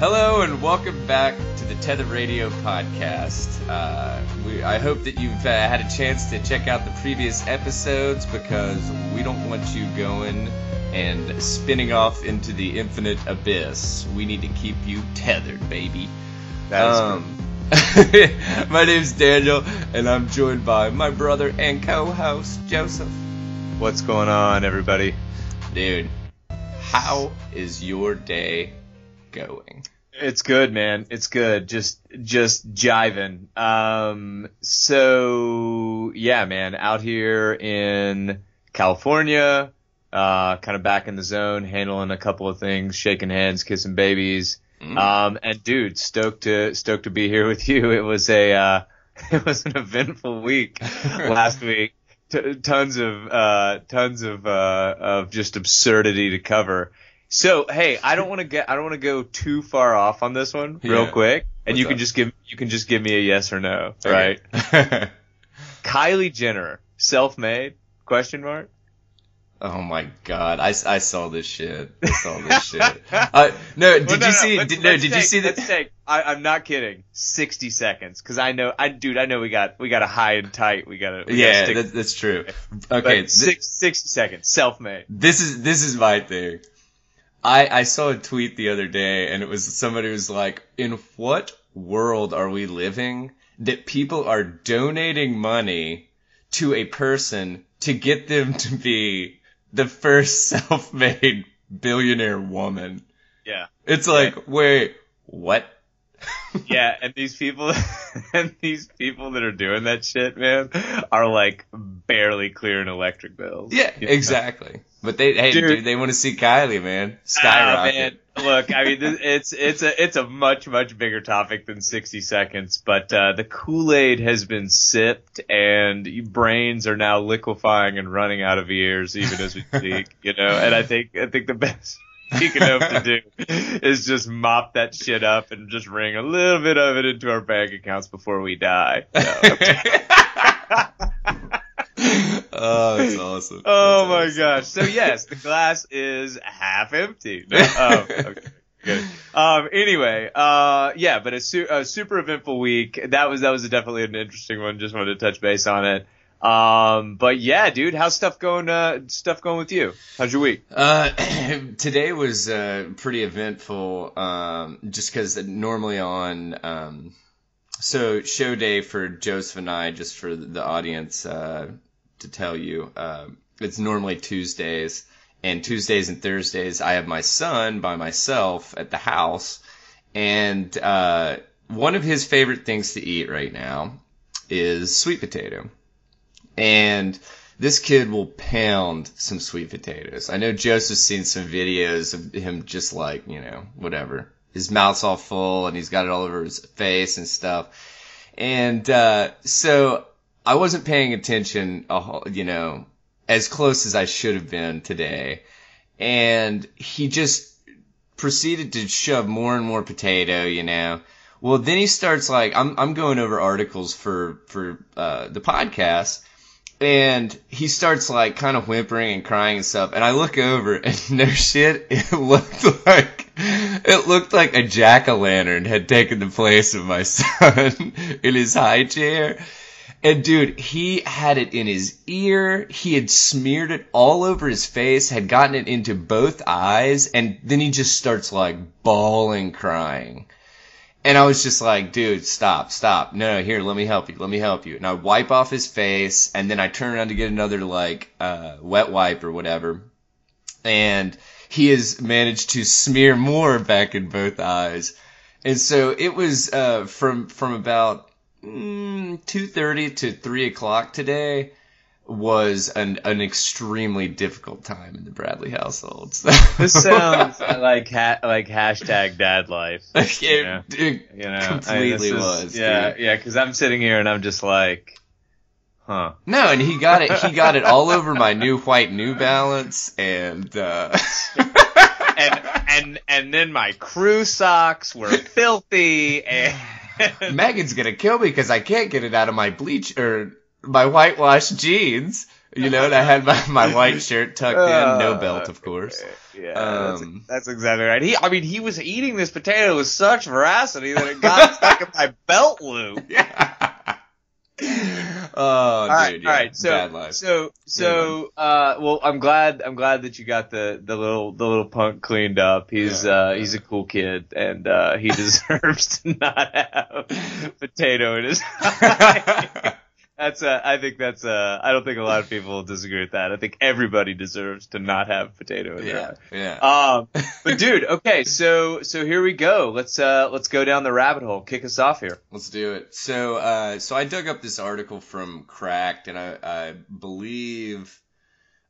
Hello and welcome back to the Tether Radio podcast. I hope that you've had a chance to check out the previous episodes because we don't want you going and spinning off into the infinite abyss. We need to keep you tethered, baby. That is good. My name's Daniel, and I'm joined by my brother and co-host, Joseph. What's going on, everybody? Dude, how is your day going? It's good, man. It's good. Just jiving. So yeah, man, out here in California, kind of back in the zone, handling a couple of things, shaking hands, kissing babies. And dude, stoked to be here with you. It was an eventful week last week. Tons of just absurdity to cover. So hey, I don't want to go too far off on this one, real quick, and you can just give me a yes or no, right? Okay. Kylie Jenner, self-made? Question mark. Oh my God, I saw this shit. Did you see the? I'm not kidding. 60 seconds, because I know we got to high and tight. That's true. Okay, 60 seconds. Self-made. This is my thing. I saw a tweet the other day, and it was somebody was like, "In what world are we living that people are donating money to a person to get them to be the first self-made billionaire woman?" Yeah. It's like, wait, what? Yeah, and these people that are doing that shit, man, are like barely clearing electric bills. Yeah, exactly. But dude, they want to see Kylie, man. Skyrocket. Man, look, I mean, it's a much bigger topic than 60 seconds. But the Kool-Aid has been sipped, and brains are now liquefying and running out of ears, even as we speak. And I think the best we can hope to do is just mop that shit up and just wring a little bit of it into our bank accounts before we die. Oh, that's awesome. Oh my gosh. So yes, the glass is half empty. No, okay. Good. Anyway, yeah, but a super eventful week. That was definitely an interesting one. Just wanted to touch base on it. But yeah, dude, how's stuff going with you? How's your week? Today was pretty eventful. Just because normally on so show day for Joseph and I, just for the audience to tell you, it's normally Tuesdays, and Tuesdays and Thursdays I have my son by myself at the house, and one of his favorite things to eat right now is sweet potato. And this kid will pound some sweet potatoes. I know Joseph's seen some videos of him just like, whatever. His mouth's all full and he's got it all over his face and stuff. And so I wasn't paying attention, as close as I should have been today. And he just proceeded to shove more and more potato, Well, then he starts like, I'm going over articles for the podcast. And he starts like kind of whimpering and crying and stuff. And I look over and no shit, it looked like a jack-o'-lantern had taken the place of my son in his high chair. And dude, he had it in his ear. He had smeared it all over his face, had gotten it into both eyes. And then he just starts like bawling, crying. And I was just like, dude, stop. No, here, let me help you. And I wipe off his face, and then I turn around to get another, wet wipe or whatever. And he has managed to smear more back in both eyes. And so it was, from about 2:30 to 3 o'clock today was an extremely difficult time in the Bradley household. So. This sounds like hashtag dad life. It completely was. Yeah, dude. yeah. Because I'm sitting here and I'm just like, huh. No, and he got it all over my new white New Balance and and then my crew socks were filthy and Megan's gonna kill me because I can't get it out of my my whitewashed jeans. And I had my white shirt tucked in, no belt, of course. Yeah, that's exactly right. He was eating this potato with such veracity that it got stuck in my belt loop. Yeah. Oh, All right, dude, all right. bad life. Well, I'm glad that you got the little punk cleaned up. He's a cool kid, and he deserves to not have potato in his eye. I don't think a lot of people disagree with that. I think everybody deserves to not have potato in their eye. Yeah. But dude, okay, so here we go. Let's go down the rabbit hole. Kick us off here. Let's do it. So I dug up this article from Cracked, and I believe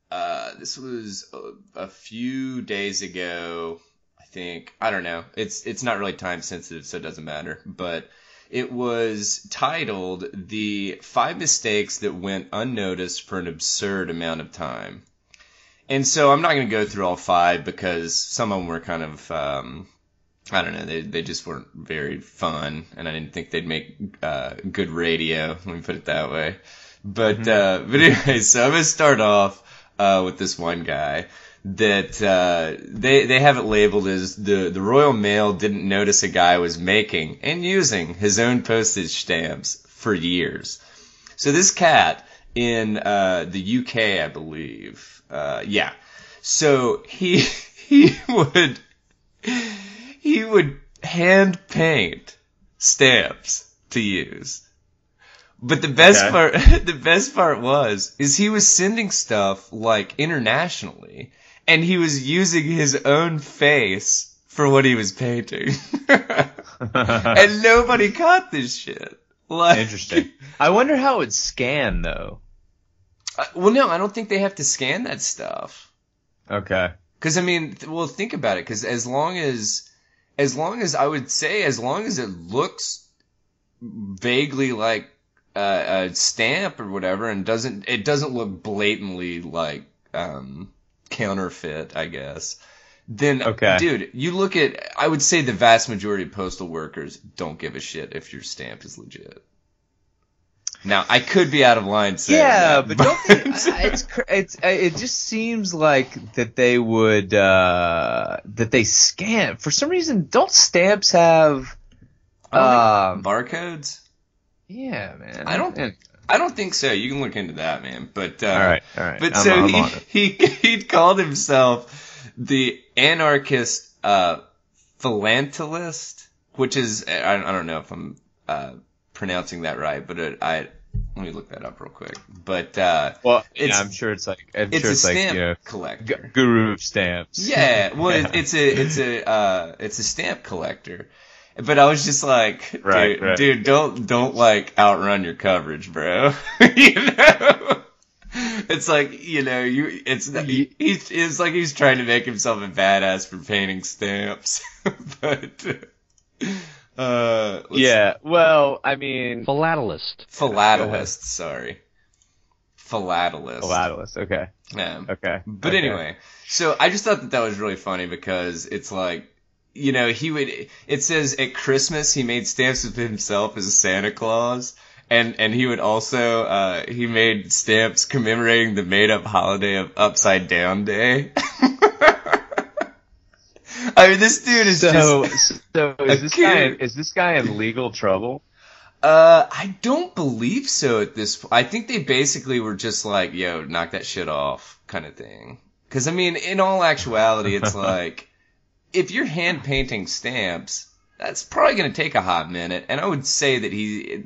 this was a few days ago. I think, I don't know. It's not really time sensitive, so it doesn't matter. But it was titled "The 5 Mistakes That Went Unnoticed for an Absurd Amount of Time." And so I'm not going to go through all 5 because some of them were kind of, I don't know, they just weren't very fun, and I didn't think they'd make good radio, let me put it that way. But anyway, so I'm going to start off with this one guy that they have it labeled as the Royal Mail didn't notice a guy was making and using his own postage stamps for years. So this cat in the UK, I believe, so he would hand paint stamps to use. But the best part was he was sending stuff like internationally, and he was using his own face for what he was painting. And nobody caught this shit. Interesting. I wonder how it's scanned though. Well, no, I don't think they have to scan that stuff. Okay. Because think about it. Because as long as I would say, as long as it looks vaguely like a stamp or whatever, and it doesn't look blatantly like counterfeit, I guess. Then, dude, you look at, I would say the vast majority of postal workers don't give a shit if your stamp is legit. Now, I could be out of line saying that. But don't it just seems like that they would, that they scan. For some reason, don't stamps have, barcodes? Yeah, man. I don't think so. You can look into that, man. But, all right. But so he called himself the anarchist, philatelist, which is, I don't know if I'm, pronouncing that right, but let me look that up real quick. But I'm sure it's like a stamp collector, guru stamps. Yeah, well, it's a stamp collector. But I was just like, dude, don't like outrun your coverage, bro. It's like, it's like he's trying to make himself a badass for painting stamps, but. Philatelist, sorry. Philatelist, okay. Yeah. Okay. But anyway, so I just thought that was really funny because it's like, it says at Christmas he made stamps of himself as Santa Claus, and he would also, he made stamps commemorating the made-up holiday of Upside Down Day. I mean, this dude is So is this guy in legal trouble? I don't believe so at this point. I think they basically were just like, yo, knock that shit off kind of thing. Because, in all actuality, it's like, if you're hand painting stamps, that's probably going to take a hot minute. And I would say that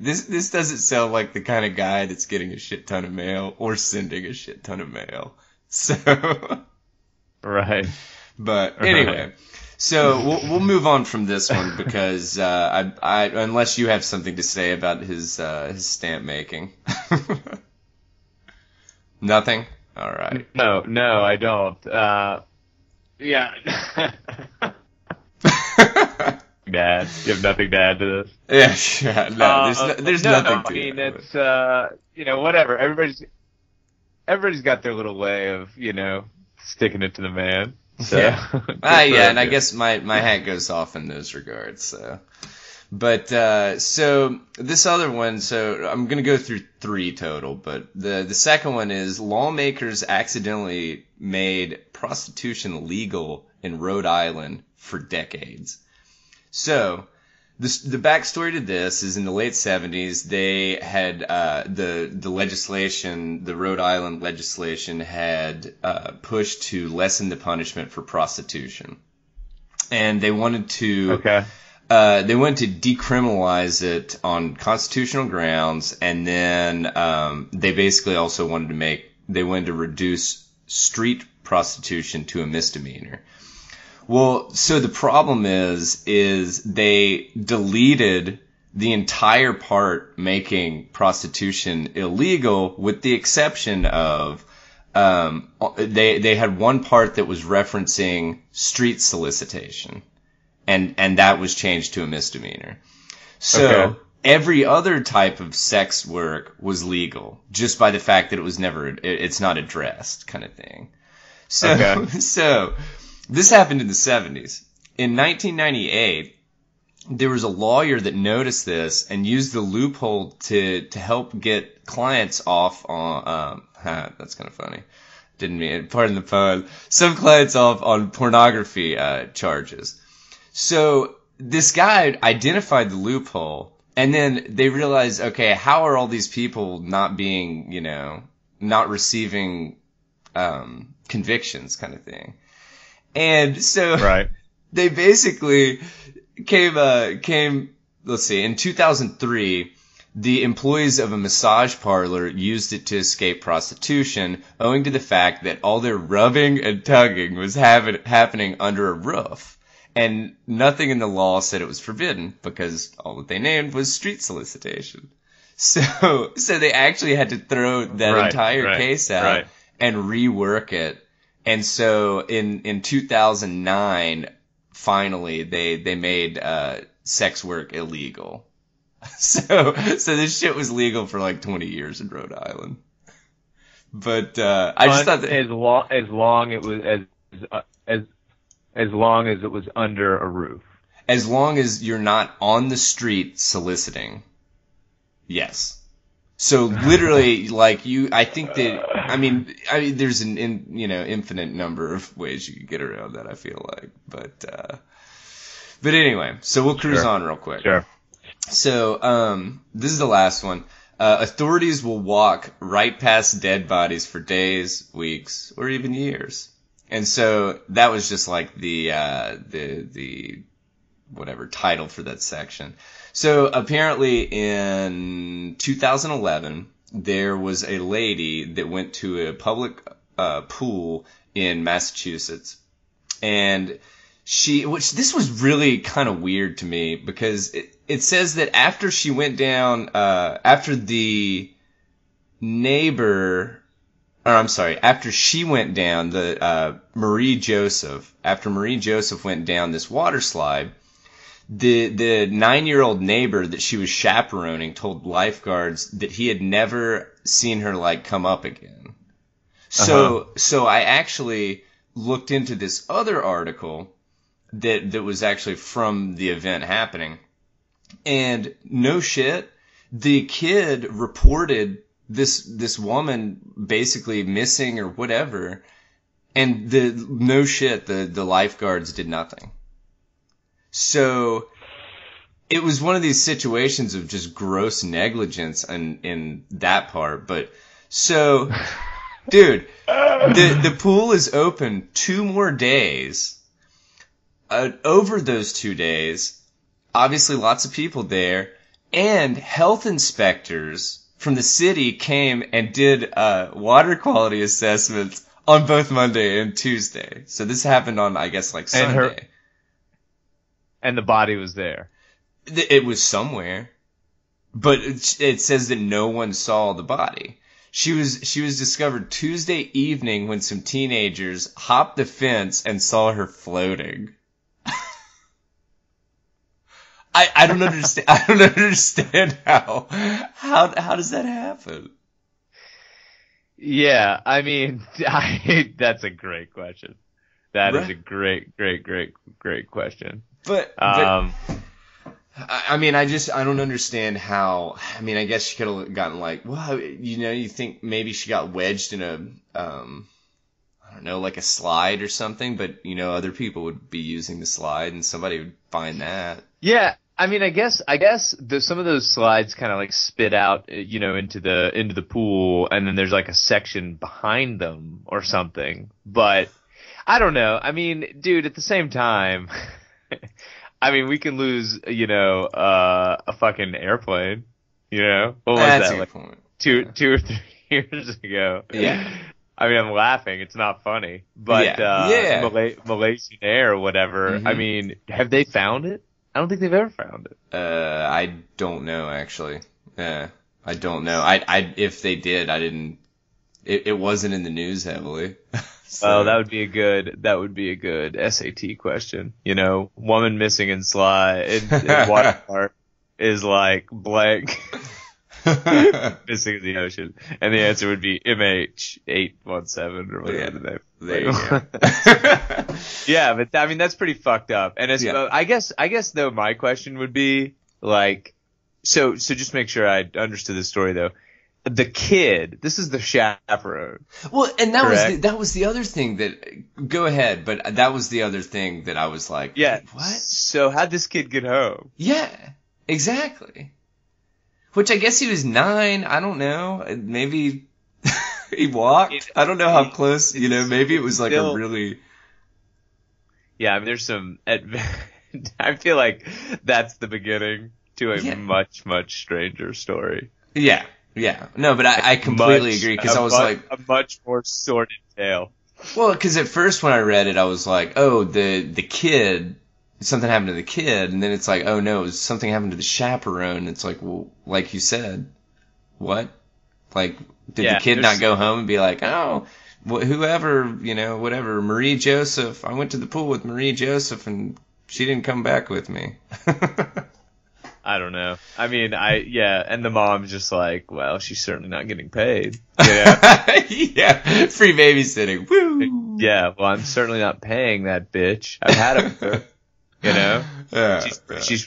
this doesn't sound like the kind of guy that's getting a shit ton of mail or sending a shit ton of mail. So. Right. But anyway. So we'll move on from this one because I unless you have something to say about his stamp making. Nothing? All right. No, I don't. Yeah. Dad, you have nothing to add to this? Yeah, sure. No, there's nothing to it. It's whatever. Everybody's got their little way of sticking it to the man. So, yeah. And I guess my hat goes off in those regards. So, But so this other one, so I'm going to go through 3 total, but the second one is lawmakers accidentally made prostitution legal in Rhode Island for decades. So the backstory to this is in the late 70s, they had the legislation, the Rhode Island legislation had pushed to lessen the punishment for prostitution. And they wanted to decriminalize it on constitutional grounds, and then they basically also wanted to reduce street prostitution to a misdemeanor. Well, so the problem is they deleted the entire part making prostitution illegal, with the exception of they had one part that was referencing street solicitation. And that was changed to a misdemeanor. So every other type of sex work was legal, just by the fact that it's not addressed, kind of thing. So so this happened in the 70s. In 1998, there was a lawyer that noticed this and used the loophole to help get clients off on that's kind of funny. Didn't mean, pardon the pun. Some clients off on pornography charges. So this guy identified the loophole, and then they realized, okay, how are all these people not being, not receiving convictions, kind of thing. And so they basically came, let's see, in 2003, the employees of a massage parlor used it to escape prostitution, owing to the fact that all their rubbing and tugging was happening under a roof. And nothing in the law said it was forbidden, because all that they named was street solicitation. So they actually had to throw that entire case out and rework it. And so in 2009, finally, they made sex work illegal. So this shit was legal for like 20 years in Rhode Island. But I just thought that as long as it was under a roof. As long as you're not on the street soliciting. Yes. So literally, like I think that, I mean, there's an infinite number of ways you could get around that, I feel like. But anyway, so we'll cruise on real quick. Sure. So, this is the last one. Authorities will walk right past dead bodies for days, weeks, or even years. And so that was just like the whatever title for that section. So apparently in 2011, there was a lady that went to a public pool in Massachusetts, and this was really kind of weird to me, because it says that after she went down, after she went down, after Marie Joseph went down this water slide, the 9-year-old neighbor that she was chaperoning told lifeguards that he had never seen her like come up again. So I actually looked into this other article that was actually from the event happening, and no shit, the kid reported this woman basically missing or whatever, and the lifeguards did nothing. So it was one of these situations of just gross negligence in that part. But so, dude, the pool is open 2 more days. Over those 2 days, obviously lots of people there, and health inspectors from the city came and did water quality assessments on both Monday and Tuesday. So this happened on, I guess, like Sunday. And the body was there. It was somewhere, but it says that no one saw the body. She was discovered Tuesday evening when some teenagers hopped the fence and saw her floating. I don't understand. I don't understand how does that happen? Yeah, I mean, that's a great question. That is a great question. But I I mean, I don't understand how. I mean, I guess she could have gotten like, well, you think maybe she got wedged in a, I don't know, like a slide or something, but other people would be using the slide and somebody would find that. Yeah. I mean, I guess some of those slides kind of like spit out, into the pool, and then there's like a section behind them or something. But I don't know. I mean, dude, at the same time, I mean, we can lose, a fucking airplane. What was That's that? a Like good point. two or 3 years ago. Yeah. I mean, I'm laughing. It's not funny. But Malaysian Air or whatever. Mm-hmm. I mean, have they found it? I don't think they've ever found it. I don't know, actually. I don't know. I if they did, I didn't. It wasn't in the news heavily. So. Oh, that would be a good SAT question. Woman missing in water park is like blank. Missing in the ocean, and the answer would be MH817 or whatever. There you go. Yeah, but I mean that's pretty fucked up. And I guess though my question would be like, so just make sure I understood the story though. The kid, this is the chaperone. Well, and that was the other thing that. Go ahead, but that was the other thing that I was like, yeah, what? So how'd this kid get home? Yeah, exactly. Which I guess he was 9. I don't know. Maybe he walked. I don't know how close. Maybe it was like a really. Yeah, I mean, there's some. I feel like that's the beginning to a much, much stranger story. Yeah. No, but I completely agree because I was like a much more sordid tale. Well, because at first when I read it, I was like, oh, the kid. Something happened to the kid, and then it's like, oh no, something happened to the chaperone. It's like, well, like you said, what? Like, did the kid not go home and be like, oh, whoever, whatever, Marie Joseph, I went to the pool with Marie Joseph, and she didn't come back with me. I don't know. I mean, and the mom's just like, well, she's certainly not getting paid. Yeah, free babysitting. Woo! Yeah, well, I'm certainly not paying that bitch. I've had it with her. She's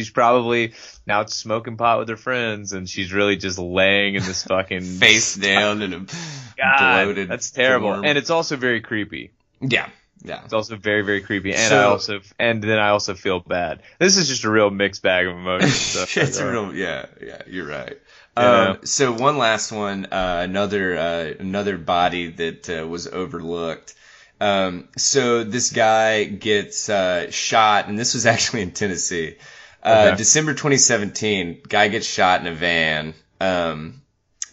probably now smoking pot with her friends, and she's really just laying in this fucking face down in a bloated. That's terrible, form. And it's also very creepy. Yeah. It's also very, very creepy, and then I also feel bad. This is just a real mixed bag of emotions. It's a real, you're right. So one last one, another body that was overlooked. So this guy gets shot, and this was actually in Tennessee. December 2017, guy gets shot in a van.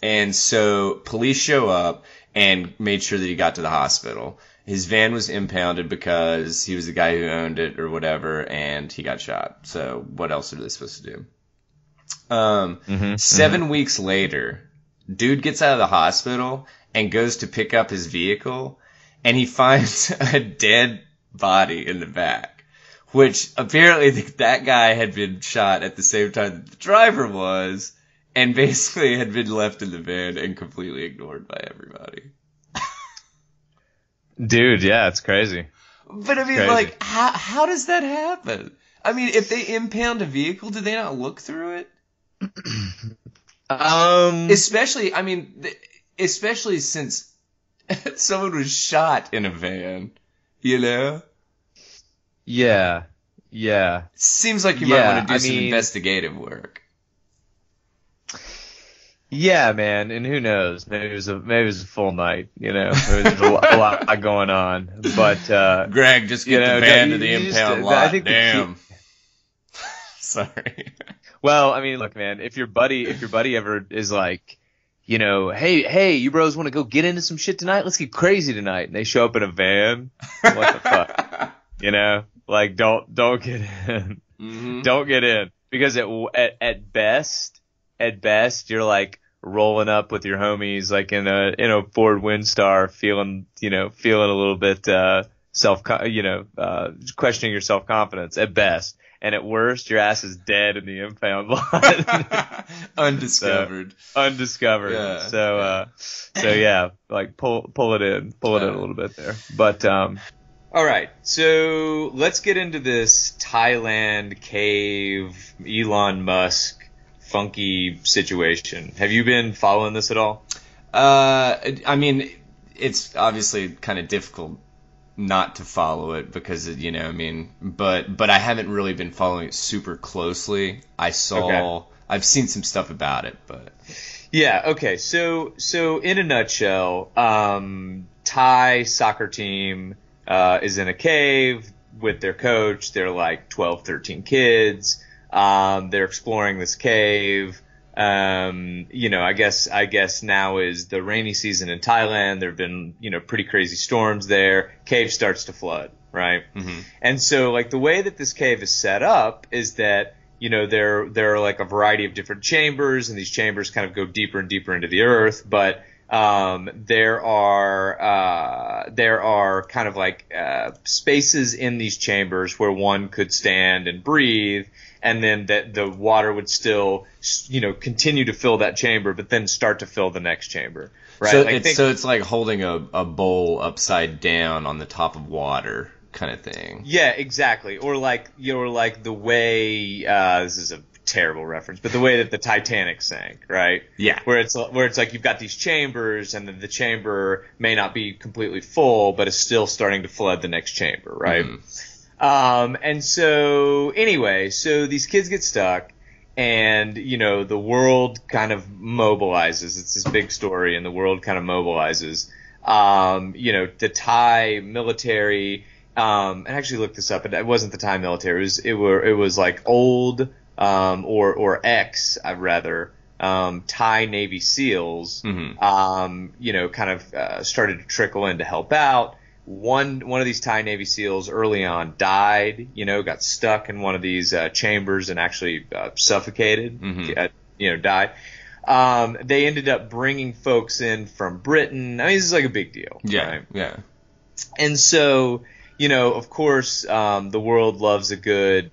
And so police show up and made sure that he got to the hospital. His van was impounded because he was the guy who owned it or whatever, and he got shot. So what else are they supposed to do? 7 weeks later, dude gets out of the hospital and goes to pick up his vehicle, and he finds a dead body in the back, which apparently that guy had been shot at the same time that the driver was, and basically had been left in the van and completely ignored by everybody. Dude, yeah, it's crazy. But I mean, like, how does that happen? I mean, if they impound a vehicle, do they not look through it? Especially since someone was shot in a van, Yeah. Seems like you might want to do some investigative work. Yeah, man, and who knows? Maybe it was a full night. There's a lot going on. But Greg, just get the van to the impound lot. I think damn. Sorry. Well, I mean, look, man, if your buddy ever is like, hey, you bros want to go get into some shit tonight? Let's get crazy tonight. And they show up in a van. What the fuck? Like don't get in. Mm-hmm. Don't get in because at best you're like rolling up with your homies like in a Ford Windstar, feeling a little bit questioning your self-confidence at best. And at worst, your ass is dead in the impound lot. Undiscovered. Undiscovered. Yeah. So yeah, like pull it in a little bit there. But All right, so let's get into this Thailand cave, Elon Musk, funky situation. Have you been following this at all? I mean, it's obviously kind of difficult not to follow it because, but I haven't really been following it super closely. I've seen some stuff about it, but. Yeah, okay, so in a nutshell, Thai soccer team is in a cave with their coach. They're like 12, 13 kids. They're exploring this cave. I guess now is the rainy season in Thailand. There have been, pretty crazy storms there. Cave starts to flood, right? Mm-hmm. And so, like, the way that this cave is set up is that, there are like a variety of different chambers, and these chambers kind of go deeper and deeper into the earth, but there are kind of like spaces in these chambers where one could stand and breathe, and then that the water would still, continue to fill that chamber, but then start to fill the next chamber. Right? So it's like holding a bowl upside down on the top of water kind of thing. Yeah, exactly. Or like the way this is a terrible reference, but the way that the Titanic sank, right? Yeah. Where it's like you've got these chambers, and then the chamber may not be completely full, but is still starting to flood the next chamber, right? Mm-hmm. And so anyway, so these kids get stuck, and the world kind of mobilizes. It's this big story, and the world kind of mobilizes. The Thai military. I actually looked this up. It wasn't the Thai military. It was like old or ex, rather, Thai Navy SEALs. Mm-hmm. Kind of started to trickle in to help out. One of these Thai Navy SEALs early on died. Got stuck in one of these chambers and actually suffocated. Mm-hmm. Died. They ended up bringing folks in from Britain. I mean, this is like a big deal. Yeah. Right? Yeah. And so. Of course, the world loves a good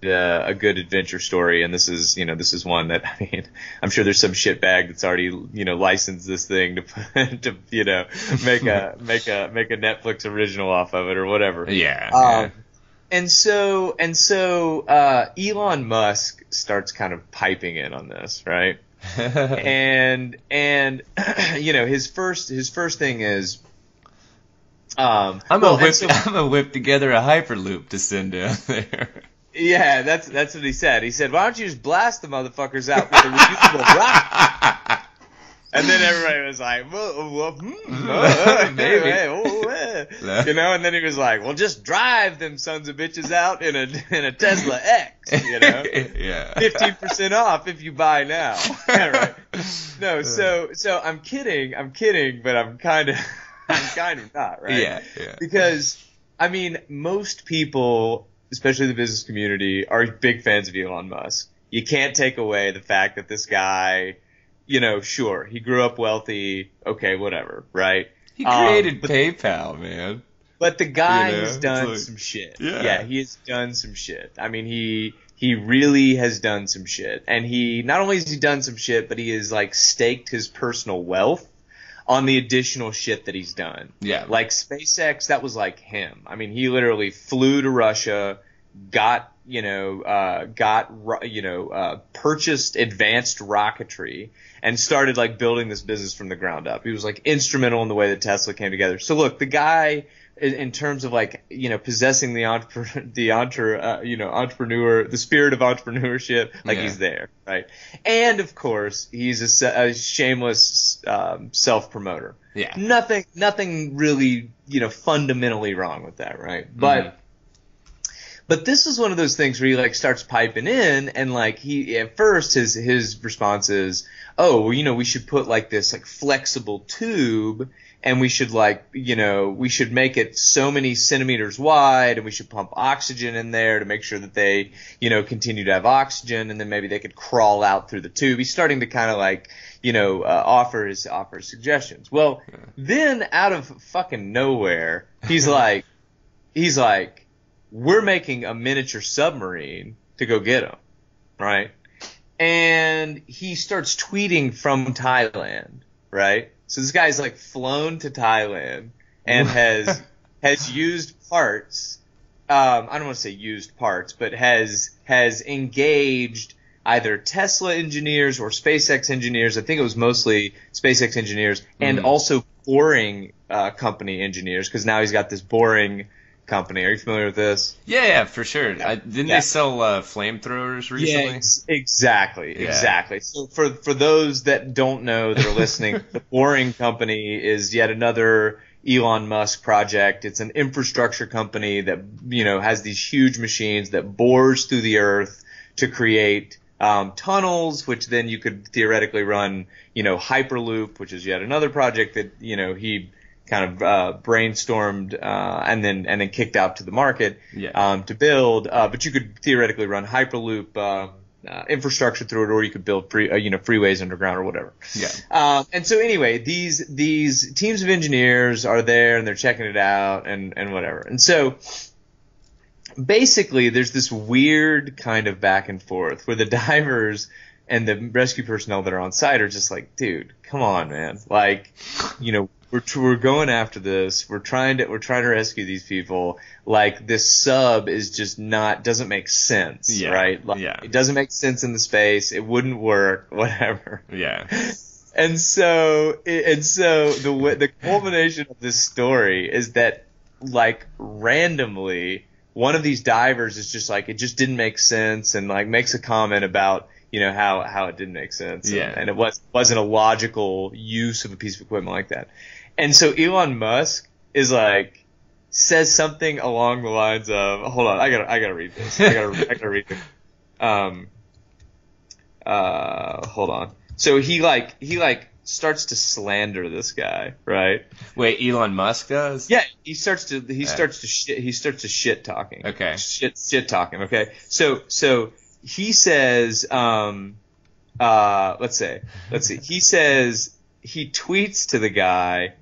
adventure story, and this is one that, I mean, I'm sure there's some shitbag that's already, licensed this thing to make a Netflix original off of it or whatever. Yeah. And so Elon Musk starts kind of piping in on this, right? and his first thing is. I'm gonna whip together a hyperloop to send down there. Yeah, that's what he said. He said, "Why don't you just blast the motherfuckers out with a reusable rocket?" And then everybody was like, maybe. And then he was like, "Well, just drive them sons of bitches out in a Tesla X, Yeah. 15% off if you buy now." Yeah, right. No, so I'm kidding, but I'm kind of not, right? Yeah. Because, I mean, most people, especially the business community, are big fans of Elon Musk. You can't take away the fact that this guy, sure, he grew up wealthy, okay, whatever, right? He created PayPal, man. But the guy has done some shit. Yeah, he has done some shit. I mean, he really has done some shit. And not only has he done some shit, but he has, like, staked his personal wealth on the additional shit that he's done. Yeah. Like SpaceX, that was like him. I mean, he literally flew to Russia, purchased advanced rocketry and started like building this business from the ground up. He was like instrumental in the way that Tesla came together. So look, the guy, in terms of like, possessing the entrepreneur, the spirit of entrepreneurship, like he's there, right? And of course, he's a shameless self-promoter. Yeah. Nothing really, fundamentally wrong with that, right? Mm-hmm. But this is one of those things where he like starts piping in, and like he at first his response is, "Oh, well, we should put like this like flexible tube, and we should we should make it so many centimeters wide, and we should pump oxygen in there to make sure that they continue to have oxygen, and then maybe they could crawl out through the tube." He's starting to kind of like offer his suggestions. Well, then out of fucking nowhere, he's like, "We're making a miniature submarine to go get them," right? And he starts tweeting from Thailand, right? So this guy's like flown to Thailand and has has used parts. I don't want to say used parts, but has engaged either Tesla engineers or SpaceX engineers. I think it was mostly SpaceX engineers, and also Boring company engineers, because now he's got this Boring company. Are you familiar with this? Yeah, for sure. Didn't they sell flamethrowers recently? Yeah, exactly. So for those that don't know that are listening, the Boring company is yet another Elon Musk project. It's an infrastructure company that, has these huge machines that bores through the earth to create tunnels, which then you could theoretically run, Hyperloop, which is yet another project that, he kind of brainstormed and then kicked out to the market to build. But you could theoretically run Hyperloop infrastructure through it, or you could build freeways underground or whatever. Yeah. And so anyway, these teams of engineers are there and they're checking it out and whatever. And so basically there's this weird kind of back and forth where the divers and the rescue personnel that are on site are just like, dude, come on, man. Like, we're going after this. We're trying to rescue these people. Like, this sub is just doesn't make sense, right? Like, it doesn't make sense in the space. It wouldn't work, whatever. Yeah. And so the culmination of this story is that, like, randomly, one of these divers is just like, it just didn't make sense, and like makes a comment about, how it didn't make sense. And it wasn't a logical use of a piece of equipment like that. And so Elon Musk is like, says something along the lines of, hold on, I gotta read this. I gotta read it. Hold on. So he starts to slander this guy, right? Wait, Elon Musk does? Yeah, he starts to shit talking. Okay. Shit talking, okay? So he says, let's see. He says, he tweets to the guy,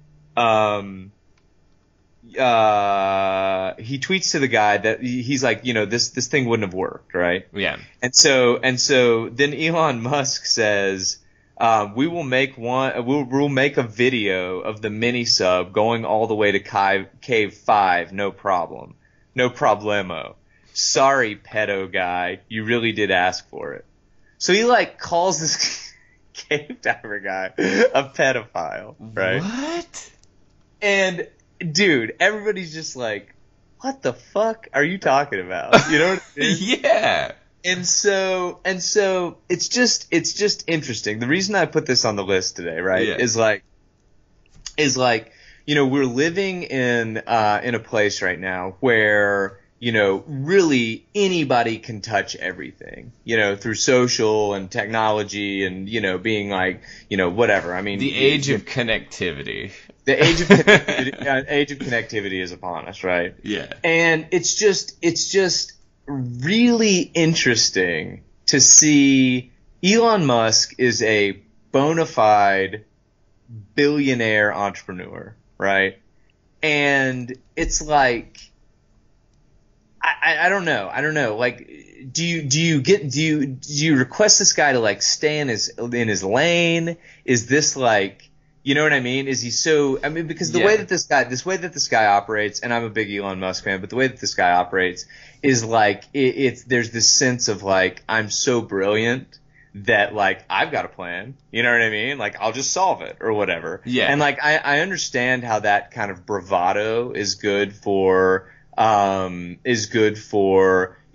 that he's like, this thing wouldn't have worked, right? Yeah. And so then Elon Musk says, we'll make a video of the mini sub going all the way to cave 5, no problem. No problemo. Sorry, pedo guy, you really did ask for it. So he like calls this cave diver guy a pedophile, right? What? And dude, everybody's just like, what the fuck are you talking about? You know what I mean? Yeah. And so it's just interesting. The reason I put this on the list today, right, is like, we're living in a place right now where, really anybody can touch everything, through social and technology and, being like, whatever. I mean, the age of connectivity. The age of connectivity is upon us, right? Yeah. And it's just really interesting to see Elon Musk is a bona fide billionaire entrepreneur, right? And it's like, I don't know. Like, do you request this guy to like stay in his lane? Is this like, you know what I mean? Is he so? I mean, because the way that this guy operates, and I'm a big Elon Musk fan, but the way that this guy operates is like there's this sense of like, I'm so brilliant that like I've got a plan. You know what I mean? Like, I'll just solve it or whatever. Yeah. And like I understand how that kind of bravado is good for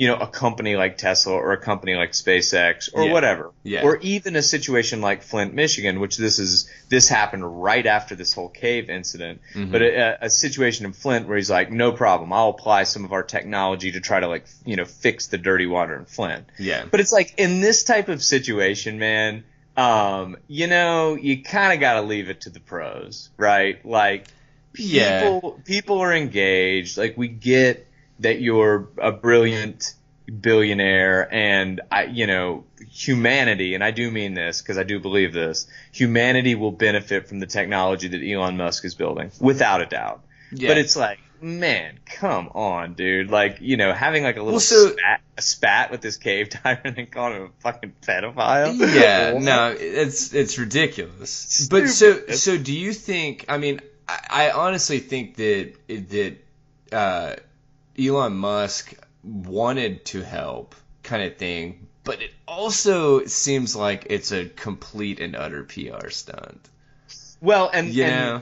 a company like Tesla or a company like SpaceX or whatever. Yeah. Or even a situation like Flint, Michigan, which this happened right after this whole cave incident. Mm-hmm. But a situation in Flint where he's like, no problem, I'll apply some of our technology to try to like, fix the dirty water in Flint. Yeah. But it's like, in this type of situation, man, you kind of got to leave it to the pros, right? Like, people are engaged. Like, we get that you're a brilliant billionaire, and humanity, and I do mean this because I do believe this, humanity will benefit from the technology that Elon Musk is building, without a doubt. Yeah. But it's like, man, come on, dude. Like, having like a little spat with this cave diver and then calling him a fucking pedophile. Yeah, no, it's ridiculous. But so do you think? I mean, I honestly think that Elon Musk wanted to help kind of thing, but it also seems like it's a complete and utter PR stunt. Well, and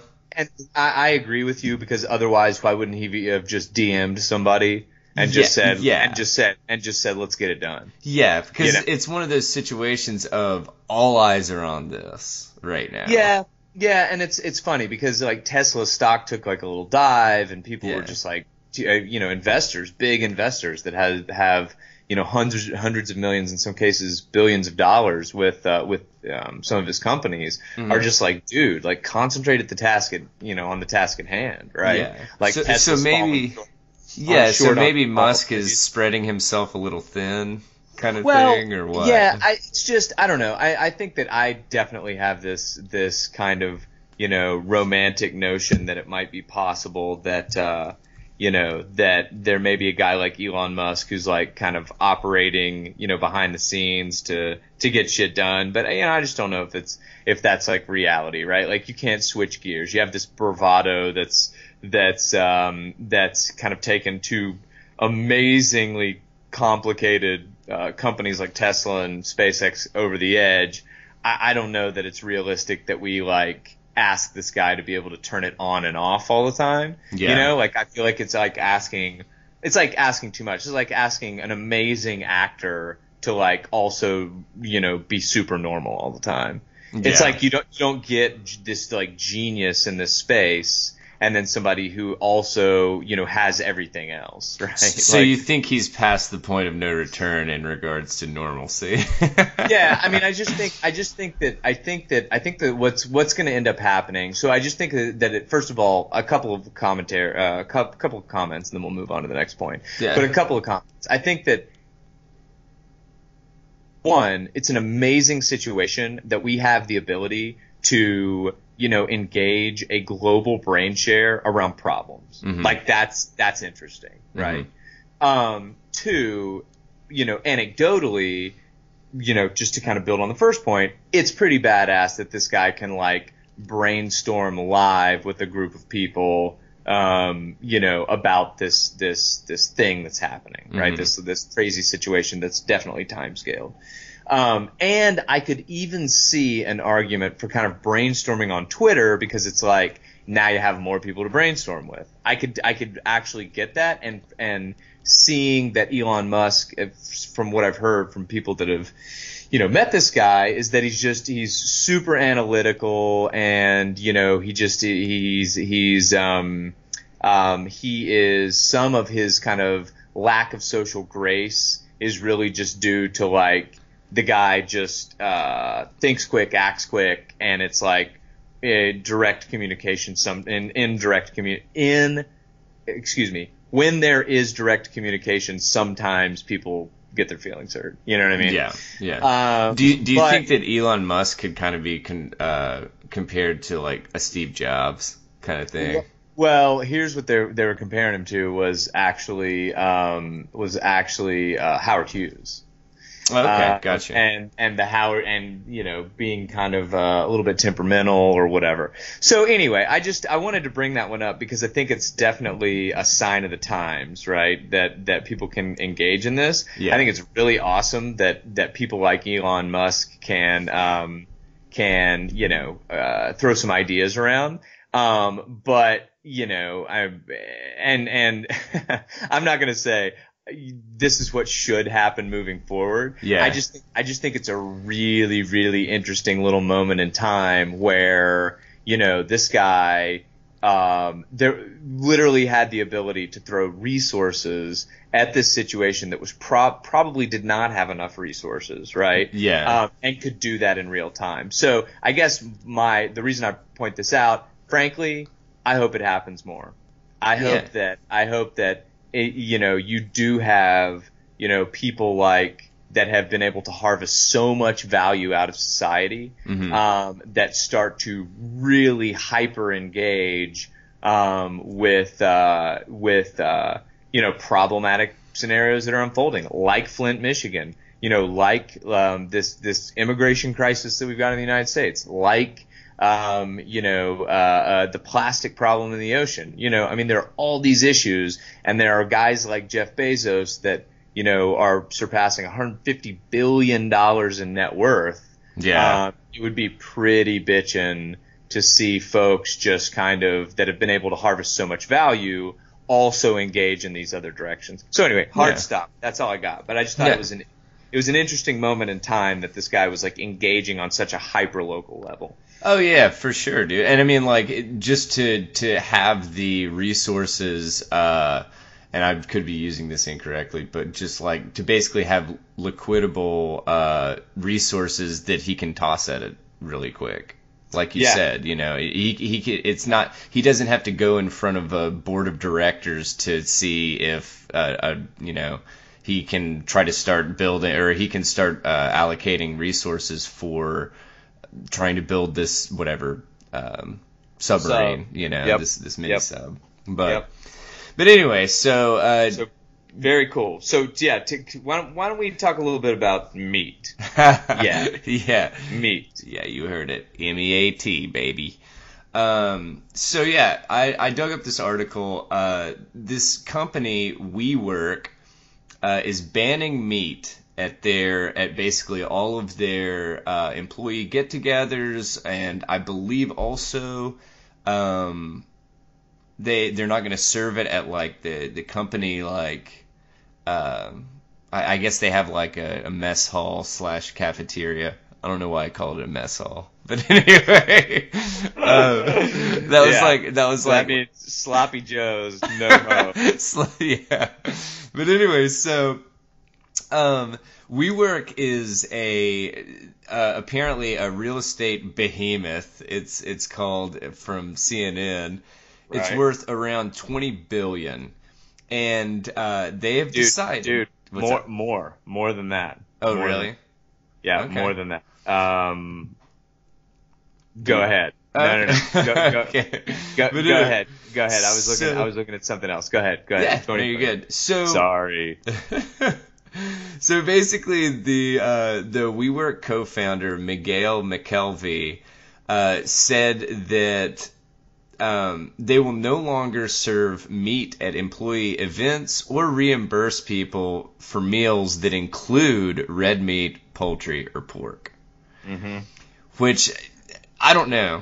I agree with you, because otherwise, why wouldn't he have just DM'd somebody and just said, let's get it done? Yeah, because it's one of those situations of all eyes are on this right now. Yeah, and it's funny because like Tesla's stock took like a little dive, and people were just like, investors, big investors that have hundreds of millions, in some cases billions of dollars with some of his companies, are just like, dude, like concentrate at the task on the task at hand, right? Yeah. Like so maybe Musk is spreading himself a little thin, kind of thing, or what? Yeah, I don't know. I think that I definitely have this kind of romantic notion that it might be possible that that there may be a guy like Elon Musk who's like kind of operating, behind the scenes to get shit done. But, I just don't know if that's like reality, right? Like you can't switch gears. You have this bravado that's kind of taken two amazingly complicated companies like Tesla and SpaceX over the edge. I don't know that it's realistic that we like ask this guy to be able to turn it on and off all the time. Yeah. Like I feel like it's like asking too much. It's like asking an amazing actor to like also, be super normal all the time. Yeah. It's like you don't get this like genius in this space and then somebody who also, has everything else, right? So you think he's past the point of no return in regards to normalcy? Yeah, I mean, I think that what's going to end up happening. So I just think that first of all, a couple of comments, and then we'll move on to the next point. Yeah. But a couple of comments. I think that one, it's an amazing situation that we have the ability to engage a global brain share around problems. Mm-hmm. Like that's interesting, right? Mm-hmm. Two, anecdotally, just to kind of build on the first point, it's pretty badass that this guy can like brainstorm live with a group of people, about this thing that's happening, right? Mm-hmm. This crazy situation that's definitely time scaled. And I could even see an argument for kind of brainstorming on Twitter, because it's like now you have more people to brainstorm with. I could actually get that, and seeing that Elon Musk, from what I've heard from people that have met this guy, is that he's super analytical, and he is, some of his kind of lack of social grace is really just due to like the guy just thinks quick, acts quick, and it's like direct communication. When there is direct communication, sometimes people get their feelings hurt. You know what I mean? Yeah. Do you think that Elon Musk could kind of be compared to like a Steve Jobs kind of thing? Well, here's what they were comparing him to was actually Howard Hughes. Okay, gotcha. And the Howard, and being kind of a little bit temperamental or whatever. So anyway, I wanted to bring that one up because I think it's definitely a sign of the times, right? That people can engage in this. Yeah. I think it's really awesome that people like Elon Musk can throw some ideas around. But I'm not going to say this is what should happen moving forward. Yeah. I just think it's a really, really interesting little moment in time where, this guy, there literally had the ability to throw resources at this situation that was probably did not have enough resources, right? Yeah. And could do that in real time. So I guess the reason I point this out, frankly, I hope it happens more. I hope that you do have, people like that have been able to harvest so much value out of society, that start to really hyper engage, with problematic scenarios that are unfolding, like Flint, Michigan, like, this immigration crisis that we've got in the United States, like, the plastic problem in the ocean. I mean, there are all these issues, and there are guys like Jeff Bezos that, are surpassing $150 billion in net worth. Yeah. It would be pretty bitchin' to see folks just kind of that have been able to harvest so much value also engage in these other directions. So anyway, hard stop. That's all I got. But I just thought it was an interesting moment in time that this guy was like engaging on such a hyper local level. Oh yeah, for sure, dude. And I mean, like, just to have the resources, and I could be using this incorrectly, but just like to basically have liquidable resources that he can toss at it really quick. Like you said, he doesn't have to go in front of a board of directors to see if he can try to start building, or he can start allocating resources for trying to build this whatever submarine, this mini sub. But anyway, so very cool. So yeah, why don't we talk a little bit about meat? Meat. Yeah, you heard it. MEAT, baby. So yeah, I dug up this article. This company WeWork is banning meat at basically all of their employee get-togethers, and I believe also they're not going to serve it at like the company, like I guess they have like a mess hall / cafeteria. I don't know why I called it a mess hall, but anyway, that means sloppy joes, no mo. Yeah, but anyway, so WeWork is apparently a real estate behemoth. It's called from CNN. Right. It's worth around $20 billion, and they have decided. More than that. Oh, really? Yeah, okay. More than that. Go ahead. No. Go, okay. Go ahead. Go ahead. I was looking at something else. Go ahead. Yeah, no, you're good. Sorry. So basically, the WeWork co-founder Miguel McKelvey said that they will no longer serve meat at employee events or reimburse people for meals that include red meat, poultry, or pork. Mm-hmm. Which, I don't know.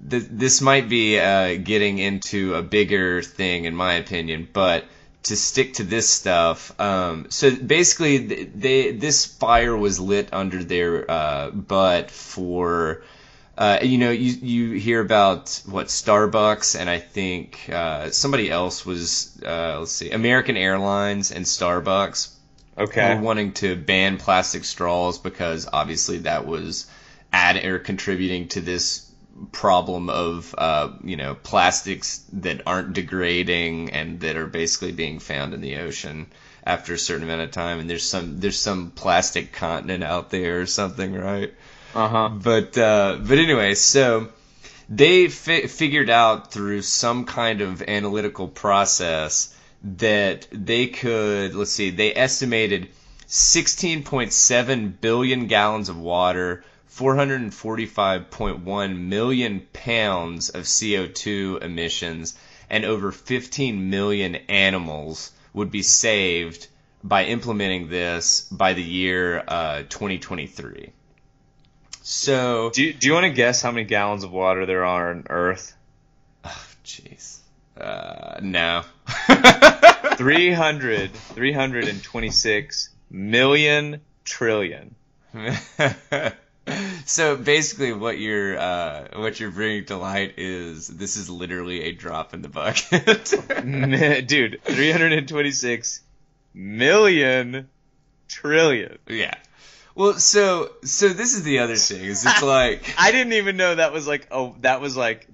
This might be getting into a bigger thing, in my opinion, but to stick to this stuff. So basically, this fire was lit under their butt for... you hear about what Starbucks, and I think somebody else was American Airlines and Starbucks were wanting to ban plastic straws because obviously that was contributing to this problem of plastics that aren't degrading and that are basically being found in the ocean after a certain amount of time, and there's some plastic continent out there or something, right? Uh-huh. But anyway, so they figured out through some kind of analytical process that they could, they estimated 16.7 billion gallons of water, 445.1 million pounds of CO2 emissions, and over 15 million animals would be saved by implementing this by the year 2023. So, do you want to guess how many gallons of water there are on Earth? Oh, jeez. No. 326 million trillion. So basically, what you're bringing to light is this is literally a drop in the bucket. Dude, 326 million trillion. Yeah. Well, so this is the other thing. Is it's like I didn't even know that was like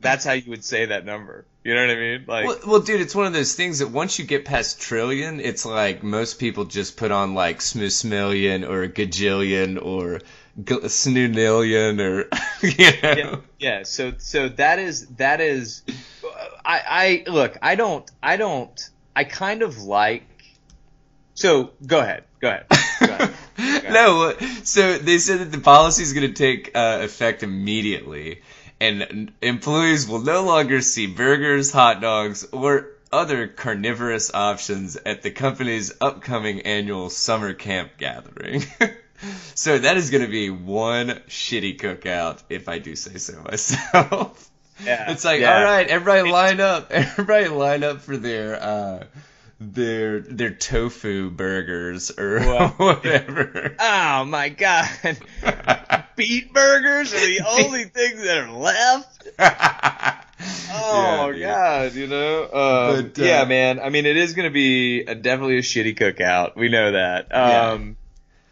that's how you would say that number. You know what I mean? Like, well, dude, it's one of those things that once you get past trillion, it's like most people just put on like smillion or a gajillion or snoonillion or Yeah. So that is. I kind of like. So go ahead. No, so they said that the policy is going to take effect immediately, and employees will no longer see burgers, hot dogs, or other carnivorous options at the company's upcoming annual summer camp gathering. So that is going to be one shitty cookout, if I do say so myself. Yeah. It's like, yeah. all right, everybody line up for their tofu burgers or whatever. Oh my god. Beet burgers are the only things that are left. Oh my god, you know. Yeah, man. I mean, it is going to be definitely a shitty cookout. We know that.